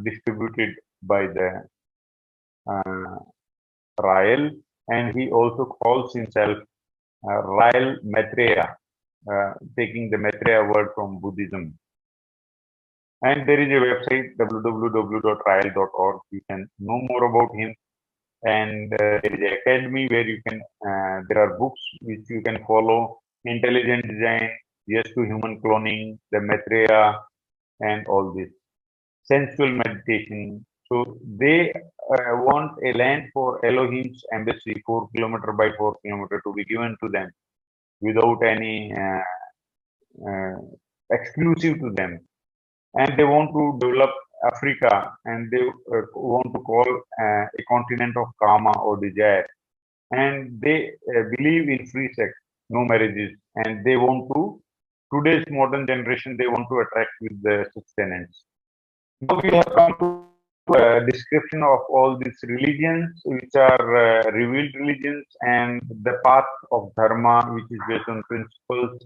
S1: distributed by the Rael, and he also calls himself Rael Maitreya, taking the Maitreya word from Buddhism. And there is a website, www.rael.org. You can know more about him. And there is an academy where you can, there are books which you can follow: Intelligent Design, Yes to Human Cloning, the Maitreya, and all this. Sensual meditation. So they want a land for Elohim's embassy, 4 kilometer by 4 kilometer, to be given to them without any exclusive to them. And they want to develop Africa, and they want to call a continent of karma or desire. And they believe in free sex, no marriages, and they want to, today's modern generation, they want to attract with the sustenance. Now we have come to a description of all these religions, which are revealed religions, and the path of dharma, which is based on principles.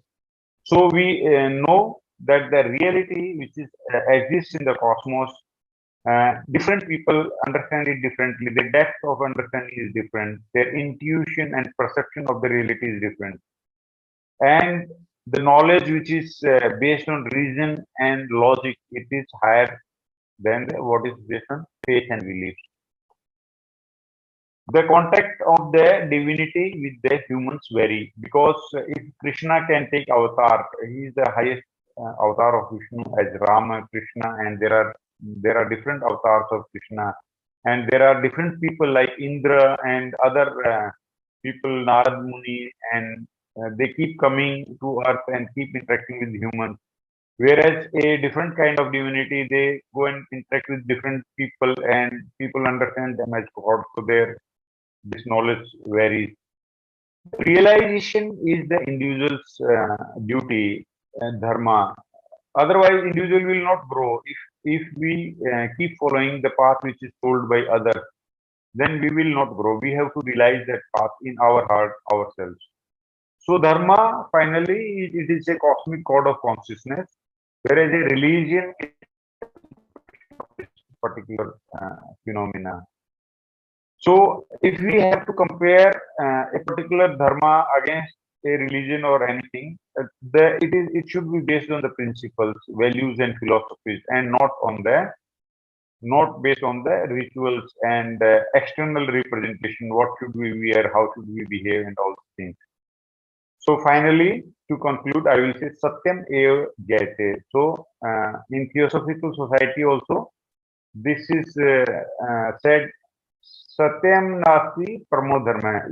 S1: So we know that the reality which is exists in the cosmos, different people understand it differently. The depth of understanding is different. Their intuition and perception of the reality is different. And the knowledge which is based on reason and logic, it is higher than what is based on faith and belief. The contact of the divinity with the humans vary, because if Krishna can take avatar, he is the highest avatar of Vishnu as Rama, Krishna, and there are different avatars of Krishna, and there are different people like Indra and other people, Narad Muni, and they keep coming to earth and keep interacting with humans. Whereas a different kind of divinity, they go and interact with different people, and people understand them as God. So this knowledge varies. Realization is the individual's duty and dharma. Otherwise, individual will not grow. If we keep following the path which is told by others, then we will not grow. We have to realize that path in our heart ourselves. So dharma, finally, it is a cosmic code of consciousness, whereas a religion is a particular phenomena. So if we have to compare a particular dharma against a religion or anything, it should be based on the principles, values, and philosophies, and not based on the rituals and external representation. What should we wear? How should we behave? And all these things. So finally, to conclude, I will say Satyam Eva Jayate. So in Theosophical Society also, this is said, Satyam Nasti Paramo Dharma.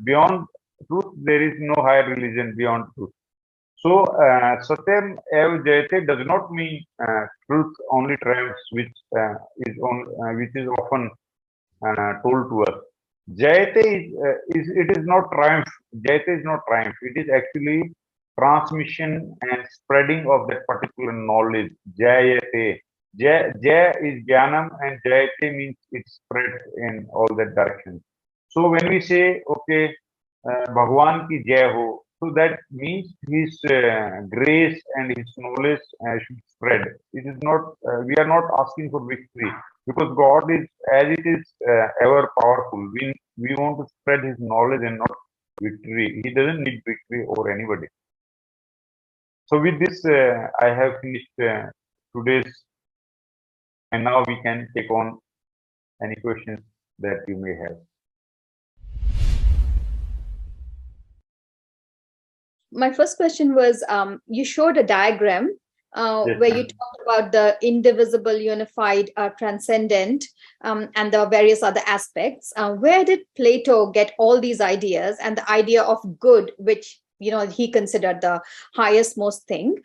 S1: Beyond truth, there is no higher religion beyond truth. So Satyam Eva Jayate does not mean truth only triumphs, which is often told to us. Jayate it is not triumph. Jayate is not triumph. It is actually transmission and spreading of that particular knowledge. Jayate. Jay is Jnanam, and Jayate means it spreads in all that directions. So when we say, okay, Bhagwan ki Jai ho, So that means his grace and his knowledge should spread. It is not, we are not asking for victory because God is, as it is ever powerful. We want to spread his knowledge and not victory. He doesn't need victory over anybody. So with this, I have finished today's, and now we can take on any questions that you may have.
S2: My first question was, you showed a diagram
S1: Yes,
S2: where you
S1: ma'am.
S2: talked about the indivisible, unified, transcendent, and the various other aspects. Where did Plato get all these ideas and the idea of good, which he considered the highest most thing?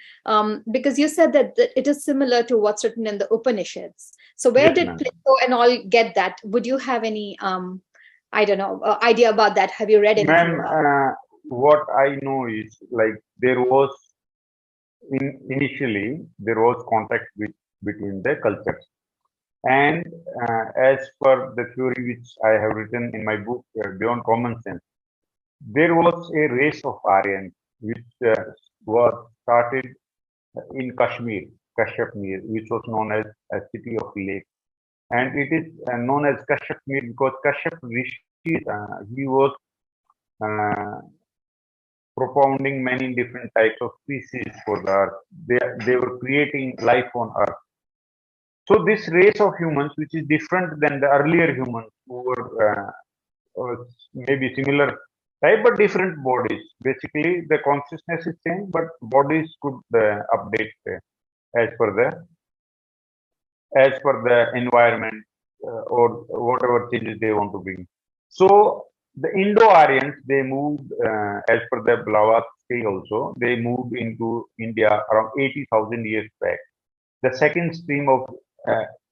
S2: Because you said that it is similar to what's written in the Upanishads. So where
S1: Yes,
S2: did
S1: ma'am.
S2: Plato and all get that? Would you have any I don't know, idea about that? Have you read anything
S1: Ma'am,
S2: about it?
S1: what I know is like there was initially there was contact between the cultures, and as per the theory which I have written in my book Beyond Common Sense, there was a race of Aryans which was started in Kashmir, which was known as a city of lake, and it is known as Kashmir because Kashyap Rishi he was uh, propounding many different types of species for the earth. They were creating life on earth. So this race of humans, which is different than the earlier humans who were maybe similar type but different bodies. Basically, the consciousness is same, but bodies could update as per the environment or whatever changes they want to bring. So the Indo-Aryans, they moved as per the Blavatsky also, they moved into India around 80,000 years back. The second stream of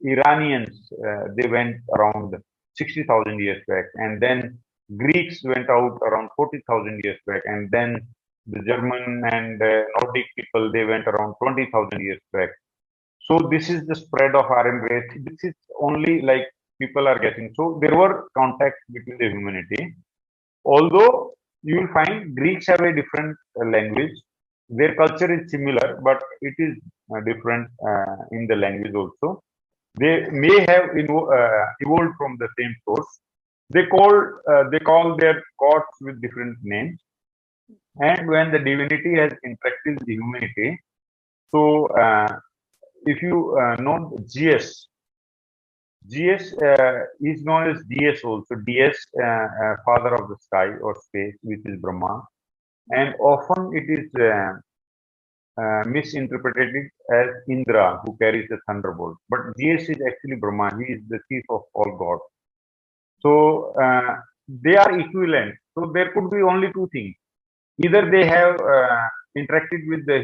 S1: Iranians, they went around 60,000 years back, and then Greeks went out around 40,000 years back, and then the German and Nordic people, they went around 20,000 years back. So this is the spread of Aryan race. This is only like people are getting. So there were contacts between the humanity. Although you will find Greeks have a different language, their culture is similar, but it is different in the language also. They may have evolved from the same source. They call their gods with different names. And when the divinity has interacted with the humanity, so if you know GS, GS is known as DS also. DS, father of the sky or space, which is Brahma, and often it is misinterpreted as Indra, who carries the thunderbolt. But GS is actually Brahma. He is the chief of all gods. So they are equivalent. So there could be only two things: either they have interacted with the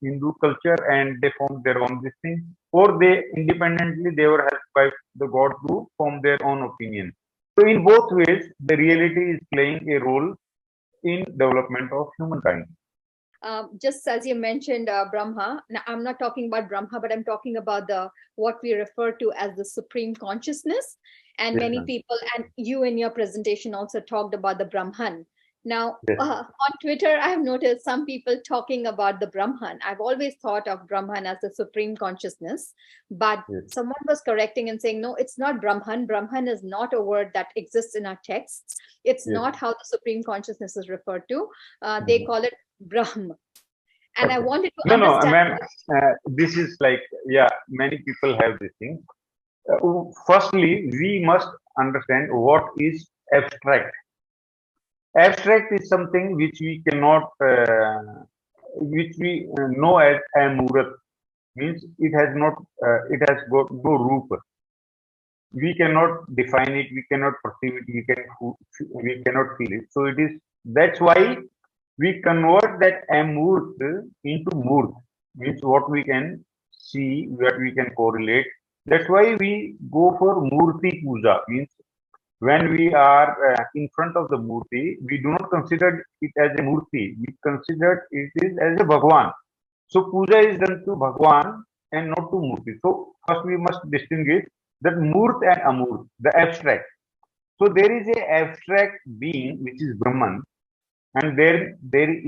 S1: Hindu culture and they formed their own this thing, or they independently they were helped by the god to form their own opinion. So in both ways, the reality is playing a role in development of humankind.
S2: Just as you mentioned, Brahma. Now, I'm not talking about Brahma, but I'm talking about the what we refer to as the supreme consciousness. And
S1: Yes,
S2: many
S1: ma'am.
S2: people, and you in your presentation also talked about the Brahman. Now,
S1: Yes,
S2: on Twitter, I have noticed some people talking about the Brahman. I've always thought of Brahman as the supreme consciousness, but
S1: yes,
S2: someone was correcting and saying, no, it's not Brahman. Brahman is not a word that exists in our texts. It's
S1: yes.
S2: not how the supreme consciousness is referred to. They
S1: Mhm.
S2: call it Brahm. And I
S1: Okay.
S2: wanted to
S1: No, no,
S2: understand.
S1: ma'am. This is like, yeah, many people have this thing. Firstly, we must understand what is abstract. Abstract is something which we know as amurat, means it has got no root. We cannot define it, we cannot perceive it, we cannot feel it. So that's why we convert that amurt into murt, means what we can see, what we can correlate. That's why we go for murti puja, means when we are in front of the murti, we do not consider it as a murti. We consider it is as a Bhagwan. So puja is done to Bhagwan and not to murti. So first we must distinguish that murt and amurt, the abstract. So there is a abstract being which is Brahman, and there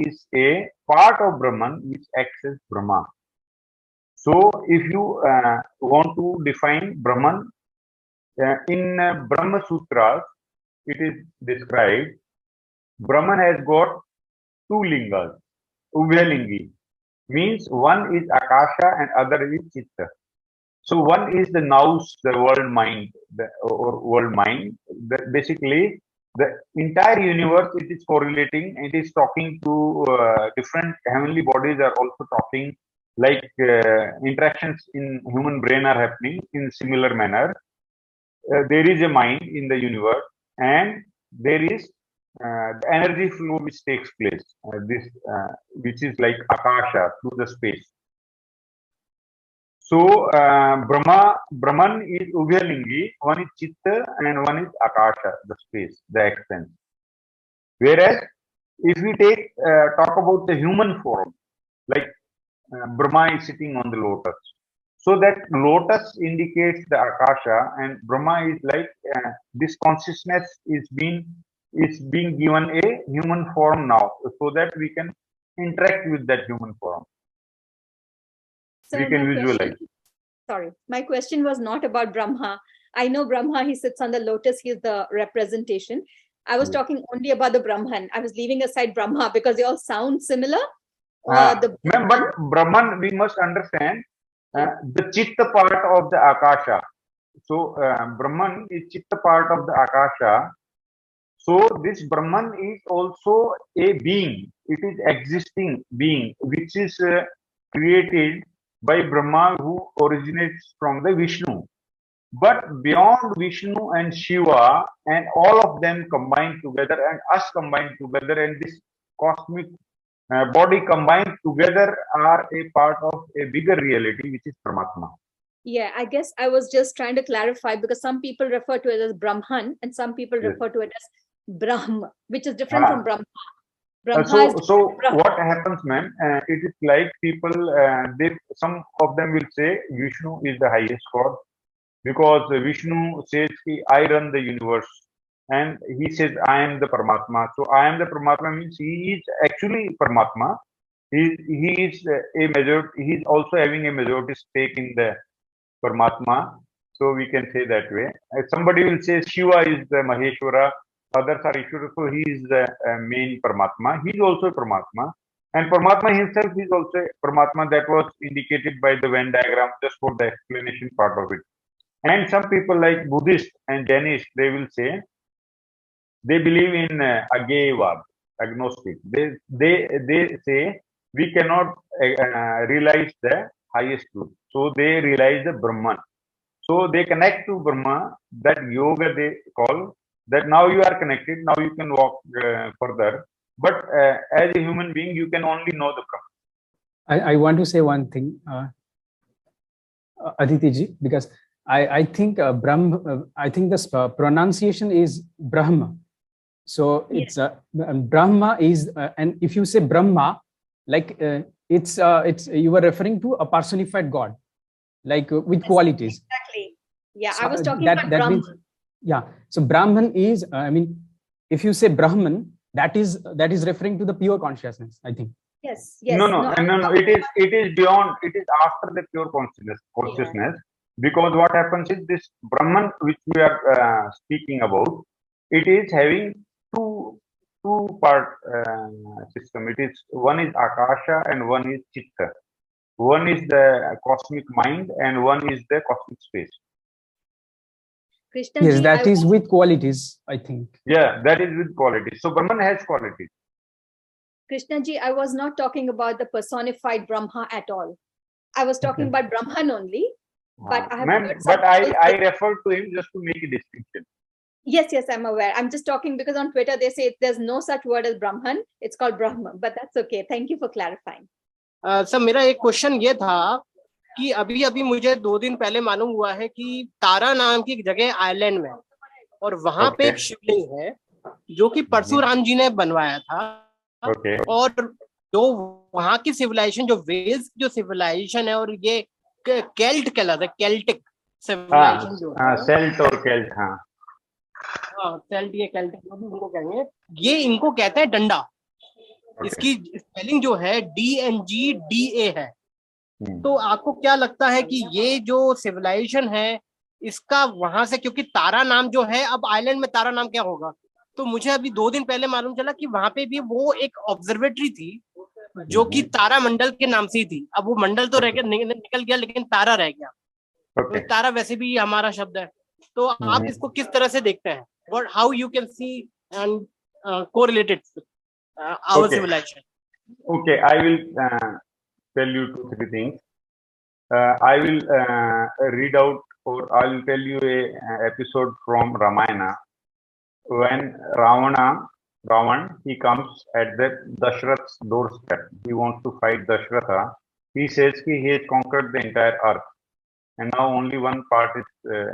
S1: is a part of Brahman which acts as Brahma. So if you want to define Brahman in Brahma Sutras, it is described Brahman has got two lingas, Ubhalingi, means one is Akasha and other is Chitta. So one is the nous, the world mind, or world mind. Basically, the entire universe, it is correlating. It is talking to different heavenly bodies are also talking. Like interactions in human brain are happening in similar manner. There is a mind in the universe, and there is the energy flow which takes place. Which is like Akasha through the space. So Brahman is Ubhalingi, one is Chitta and one is Akasha, the space, the extent. Whereas if we talk about the human form, like Brahma is sitting on the lotus. So that lotus indicates the Akasha, and Brahma is like this consciousness is being given a human form now, so that we can interact with that human form.
S2: So
S1: we can visualize.
S2: My question was not about Brahma. I know Brahma, he sits on the lotus, he is the representation. I was talking only about the Brahman. I was leaving aside Brahma because they all sound similar.
S1: But Brahman, we must understand the Chitta part of the Akasha. So Brahman is Chitta part of the Akasha. So this Brahman is also a being. It is existing being, which is created by Brahma, who originates from the Vishnu. But beyond Vishnu and Shiva and all of them combined together and us combined together and this cosmic body combined together are a part of a bigger reality, which is Paramatma.
S2: Yeah, I guess I was just trying to clarify, because some people refer to it as Brahman and some people refer to it as Brahma, which is different from Brahma.
S1: So what happens, ma'am? It is like people, some of them will say Vishnu is the highest God, because Vishnu says, I run the universe, and he says, I am the Paramatma. So I am the Paramatma means he is actually Paramatma. He is he is also having a majority stake in the Paramatma. So we can say that way. Somebody will say Shiva is the Maheshwara, others are Ishwara, so he is the main Paramatma. He is also a Paramatma. And Paramatma himself is also a Paramatma. That was indicated by the Venn diagram, just for the explanation part of it. And some people like Buddhist and Jainists, they will say, they believe in Agyevad, agnostic. They say we cannot realize the highest truth. So they realize the Brahman. So they connect to Brahma, that yoga they call, that now you are connected, now you can walk further. But as a human being, you can only know the Brahman.
S3: I want to say one thing, Aditi ji, because I think I think this pronunciation is Brahma. So it's Brahma is, and if you say Brahma, like it's you were referring to a personified God, like with qualities.
S2: Exactly. Yeah,
S3: So
S2: I was talking about Brahman.
S3: Means, yeah. So Brahman is, I mean, if you say Brahman, that is referring to the pure consciousness, I think.
S2: Yes.
S1: No. It is beyond. It is after the pure consciousness. Yeah. Because what happens is this Brahman, which we are speaking about, it is having two part system. It is, one is Akasha and one is Chitta. One is the cosmic mind and one is the cosmic space.
S2: Krishna
S3: yes, that is with qualities, I think.
S1: Yeah, that is with qualities. So Brahman has qualities.
S2: Krishna ji, I was not talking about the personified Brahma at all. I was talking about Brahman only. But I have
S1: I refer to him just to make a distinction.
S2: Yes, I'm aware. I'm just talking because on Twitter they say there's no such word as Brahman. It's called Brahma. But that's okay. Thank you for clarifying.
S4: Sir मेरा एक question ये था कि अभी मुझे 2 दिन पहले मालूम हुआ है कि तारा नाम की एक जगह आइलैंड में, और वहां पे एक शिवलिंग है जो कि परशुराम जी ने बनवाया था। और जो वहां की सिविलाइजेशन, जो वेल्स जो सिविलाइजेशन है, और ये केल्ट कहलाता है, केल्टिक सिविलाइजेशन जो है,
S1: सेल्ट और केल्ट, सेल्ट,
S4: ये केल्टिक जो भी इनको कहेंगे, ये इनको कहते हैं डंडा। इसकी स्पेलिंग जो है DNGDA है। तो आपको क्या लगता है कि ये जो सिविलाइजेशन है इसका वहां से, क्योंकि तारा नाम जो है, अब आइलैंड में तारा नाम क्या होगा, तो मुझे अभी 2 दिन पहले मालूम चला कि वहां पे भी वो एक ऑब्जर्वेटरी थी जो कि तारा मंडल के नाम से ही थी। अब वो मंडल तो रह गया, निकल गया, लेकिन तारा रह गया। तो तारा वैसे भी हमारा शब्द है। तो आप इसको किस तरह से देखते हैं? What, how you can see and correlate it our civilization?
S1: Okay, I will tell you 2-3 things. I will read out, or I will tell you a episode from Ramayana when Ravan, he comes at the Dashrath's doorstep. He wants to fight Dashratha. He says he has conquered the entire earth, and now only one part is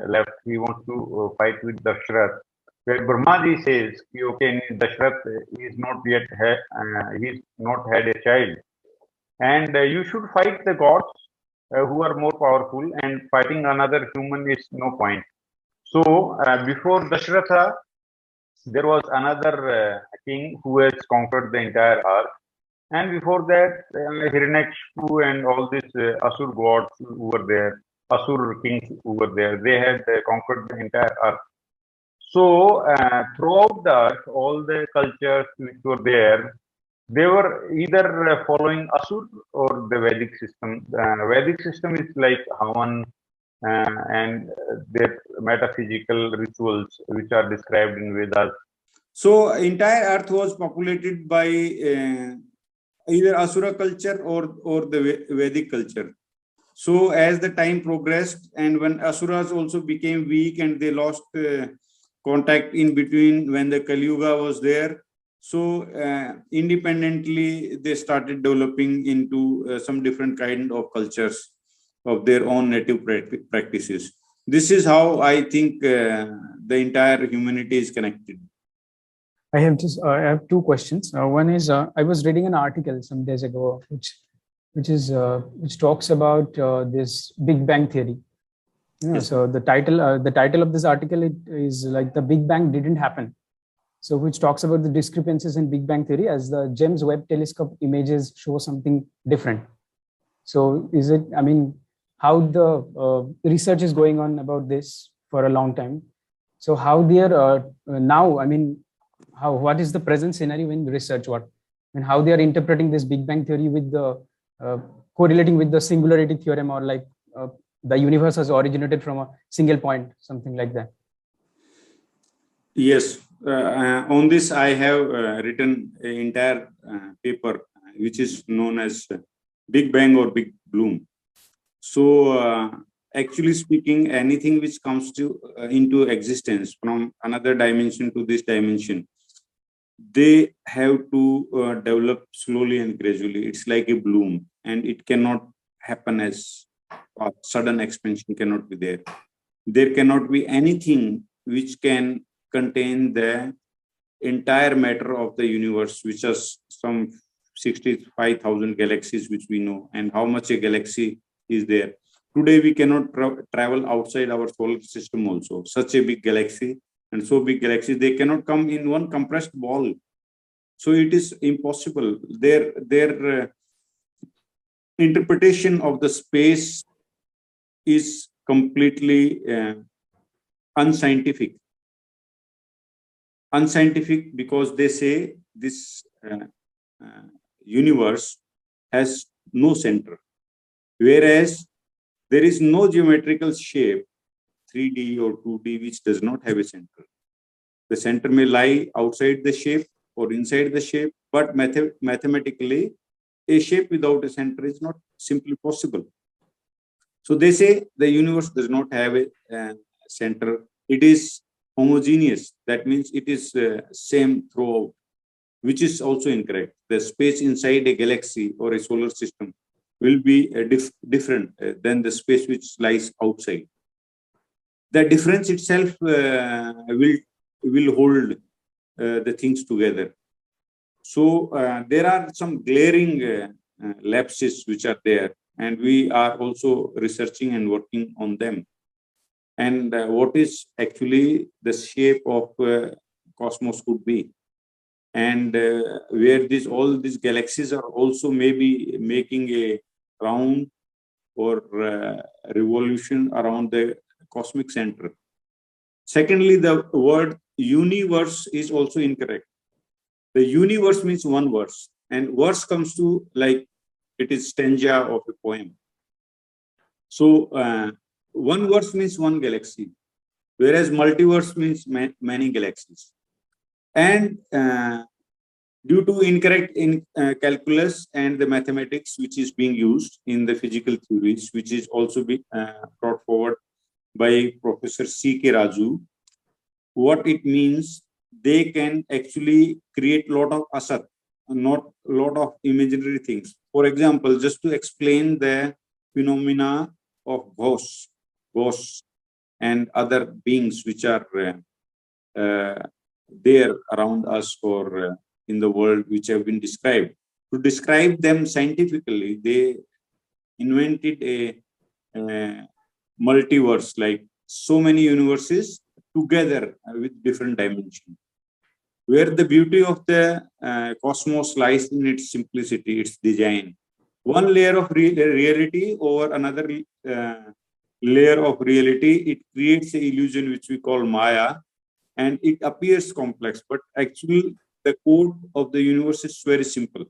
S1: left. He wants to fight with Dashrath. Where Brahmaji says, okay, Dashrath is not yet he's not had a child, and you should fight the gods who are more powerful, and fighting another human is no point. So before Dashratha, there was another king who has conquered the entire earth, and before that, Hiranyakashipu and all these Asur gods who were there, Asur kings who were there, they had conquered the entire earth. So throughout the earth, all the cultures which were there, they were either following Asur or the Vedic system. Vedic system is like Havan and their metaphysical rituals which are described in Vedas.
S5: So entire earth was populated by either Asura culture or the Vedic culture. So as the time progressed, and when Asuras also became weak and they lost contact in between when the Kali Yuga was there, so independently they started developing into some different kind of cultures of their own native practices. This is how I think the entire humanity is connected.
S3: I have two questions. One is I was reading an article some days ago which talks about this Big Bang theory.
S5: Yes.
S3: So the title of this article is like the Big Bang didn't happen. So which talks about the discrepancies in Big Bang theory as the James Webb Telescope images show something different. So is it, I mean, how the research is going on about this for a long time. So how they are now, I mean, what is the present scenario in research, and how they are interpreting this Big Bang theory with the correlating with the singularity theorem, or like the universe has originated from a single point, something like that.
S5: Yes, on this I have written an entire paper which is known as Big Bang or Big Bloom. So actually speaking, anything which comes to into existence from another dimension to this dimension, they have to develop slowly and gradually. It's like a bloom, and it cannot happen as a sudden expansion cannot be there. There cannot be anything which can contain the entire matter of the universe, which is some 65,000 galaxies, which we know, and how much a galaxy is there. Today, we cannot travel outside our solar system also. Such a big galaxy and so big galaxies, they cannot come in one compressed ball. So it is impossible. Their interpretation of the space is completely unscientific. Unscientific because they say this universe has no center, whereas there is no geometrical shape, 3D or 2D, which does not have a center. The center may lie outside the shape or inside the shape, but mathematically, a shape without a center is not simply possible. So they say the universe does not have a center. It is homogeneous. That means it is same throughout, which is also incorrect. The space inside a galaxy or a solar system will be different than the space which lies outside. The difference itself will hold the things together. So there are some glaring lapses which are there, and we are also researching and working on them. And what is actually the shape of cosmos could be. and where all these galaxies are also maybe making a round or revolution around the cosmic center. Secondly, the word universe is also incorrect. The universe means one verse, and verse comes to like it is stanza of a poem. So one verse means one galaxy, whereas multiverse means many galaxies. And due to incorrect calculus and the mathematics which is being used in the physical theories, which is also being brought forward by Professor C.K. Raju, what it means, they can actually create a lot of asat, not a lot of imaginary things. For example, just to explain the phenomena of ghosts and other beings which are there around us or in the world which have been described. To describe them scientifically, they invented a multiverse, like so many universes together with different dimensions, where the beauty of the cosmos lies in its simplicity, its design. One layer of reality over another layer of reality, it creates an illusion which we call Maya, and it appears complex, but actually the code of the universe is very simple.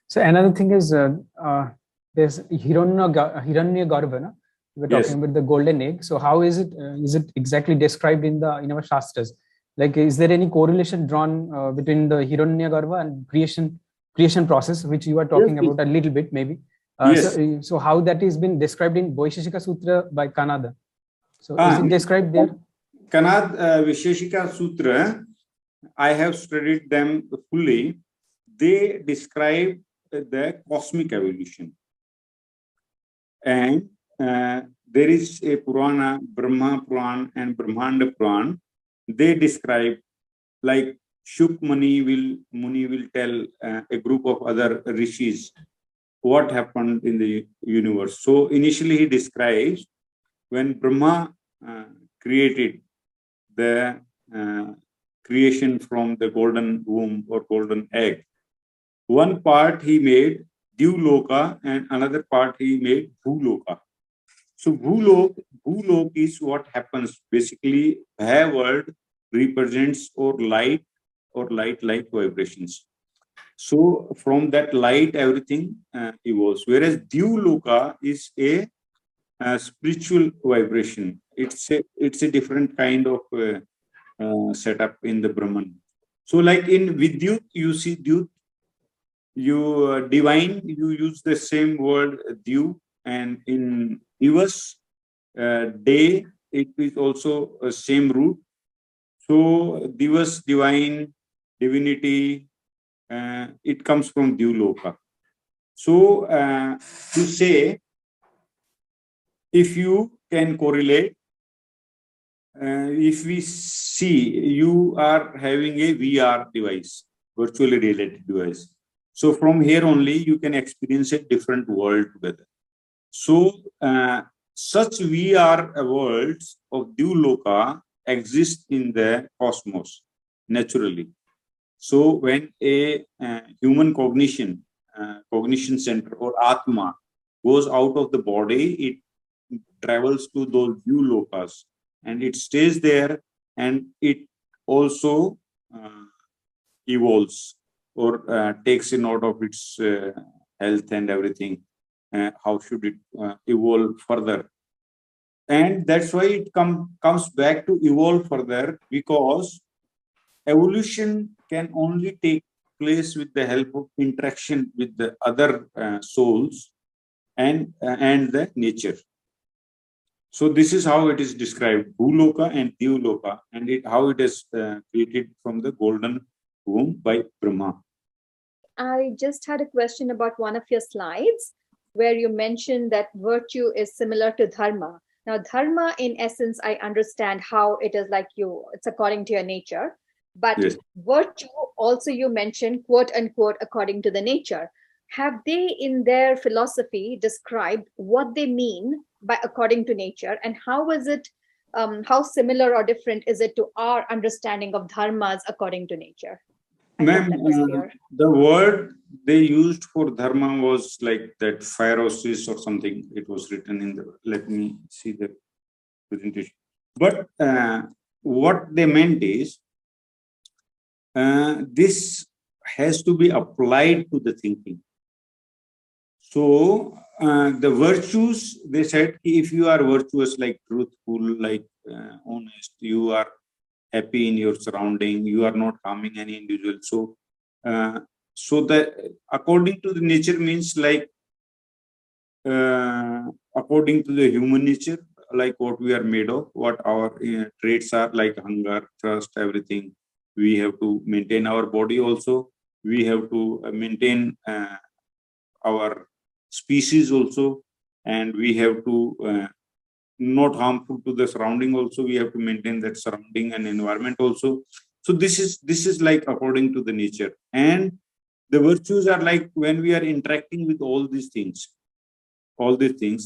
S3: So another thing is there's Hiranyagarbha, no? We were talking about the golden egg. So how is it exactly described in our Shastras? Like, is there any correlation drawn between the Hiranyagarbha and creation process, which you are talking about a little bit, maybe? So how that is been described in Vaisheshika Sutra by Kanada? So is it described there?
S5: Kanad Vaisheshika Sutra, I have studied them fully. They describe the cosmic evolution. And there is a Purana, Brahma Puran and Brahmanda Puran. They describe, like Shuk Muni will tell a group of other rishis what happened in the universe. So initially he describes when Brahma created the creation from the golden womb or golden egg. One part he made Dyuloka and another part he made Bhuloka. So Bhulok is what happens. Basically, Bhaya word represents or light-like vibrations. So from that light, everything evolves. Whereas Dyuloka is a spiritual vibration. It's a different kind of setup in the Brahman. So like in Vidyut, you see Dyut, you divine, you use the same word Dyu, and in Divas, day, it is also a same root. So Divas, divine, divinity, it comes from Dyuloka. So to say, if you can correlate, if we see you are having a VR device, virtually reality device. So from here only you can experience a different world together. So such VR worlds of Dyuloka exist in the cosmos naturally. So when a human cognition center or Atma goes out of the body, it travels to those Dyulokas and it stays there, and it also evolves or takes a note of its health and everything. How should it evolve further? And that's why it comes back to evolve further, because evolution can only take place with the help of interaction with the other souls and the nature. So this is how it is described, Bhuloka and Dyuloka, and how it is created from the golden womb by Brahma.
S2: I just had a question about one of your slides where you mentioned that virtue is similar to dharma. Now, dharma, in essence, I understand how it is like it's according to your nature. But yes, virtue also you mentioned, quote unquote, according to the nature. Have they in their philosophy described what they mean by according to nature, and how is it, how similar or different is it to our understanding of dharmas according to nature?
S5: Ma'am,
S2: that was clear.
S5: the word they used for dharma was like that pharosis or something. It was written in the, let me see the presentation. But what they meant is, this has to be applied to the thinking. So the virtues, they said, if you are virtuous, like truthful, like honest, you are happy in your surrounding, you are not harming any individual. So, so the according to the nature means like according to the human nature, like what we are made of, what our traits are, like hunger, thirst, everything. We have to maintain our body also. We have to maintain our species also, and we have to not harmful to the surrounding also. We have to maintain that surrounding and environment also. So this is like according to the nature. And the virtues are like when we are interacting with all these things,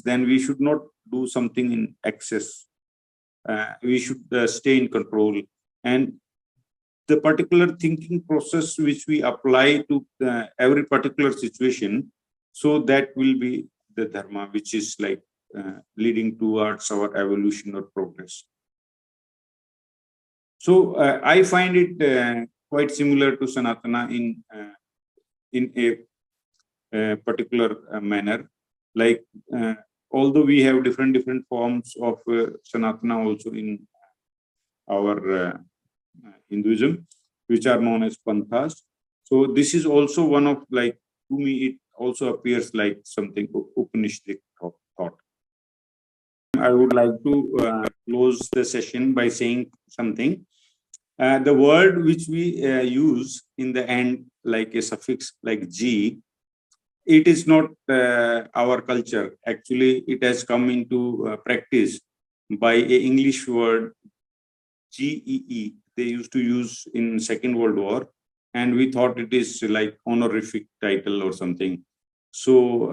S5: then we should not do something in excess. We should stay in control. And the particular thinking process which we apply to every particular situation, so that will be the dharma, which is like leading towards our evolution or progress. So I find it quite similar to Sanatana in a particular manner. Like although we have different forms of Sanatana also in our Hinduism, which are known as panthas. So this is also one of, like, to me, it also appears like something Upanishadic thought. I would like to close the session by saying something. The word which we use in the end, like a suffix like G, it is not our culture. Actually, it has come into practice by an English word, GEE. They used to use in Second World War, and we thought it is like honorific title or something. So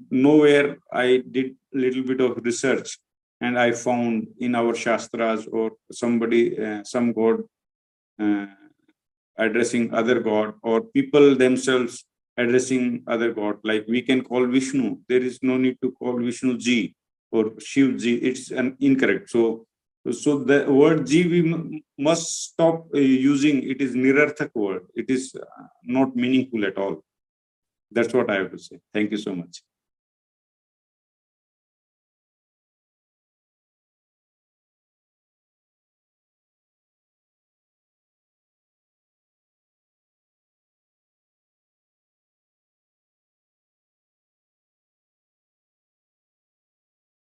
S5: nowhere I did a little bit of research, and I found in our Shastras or somebody, some god addressing other god, or people themselves addressing other god. Like we can call Vishnu. There is no need to call Vishnu Ji or Shiv Ji. It's incorrect. So the word Ji we must stop using. It is nirarthak word. It is not meaningful at all. That's what I have to say. Thank you so much.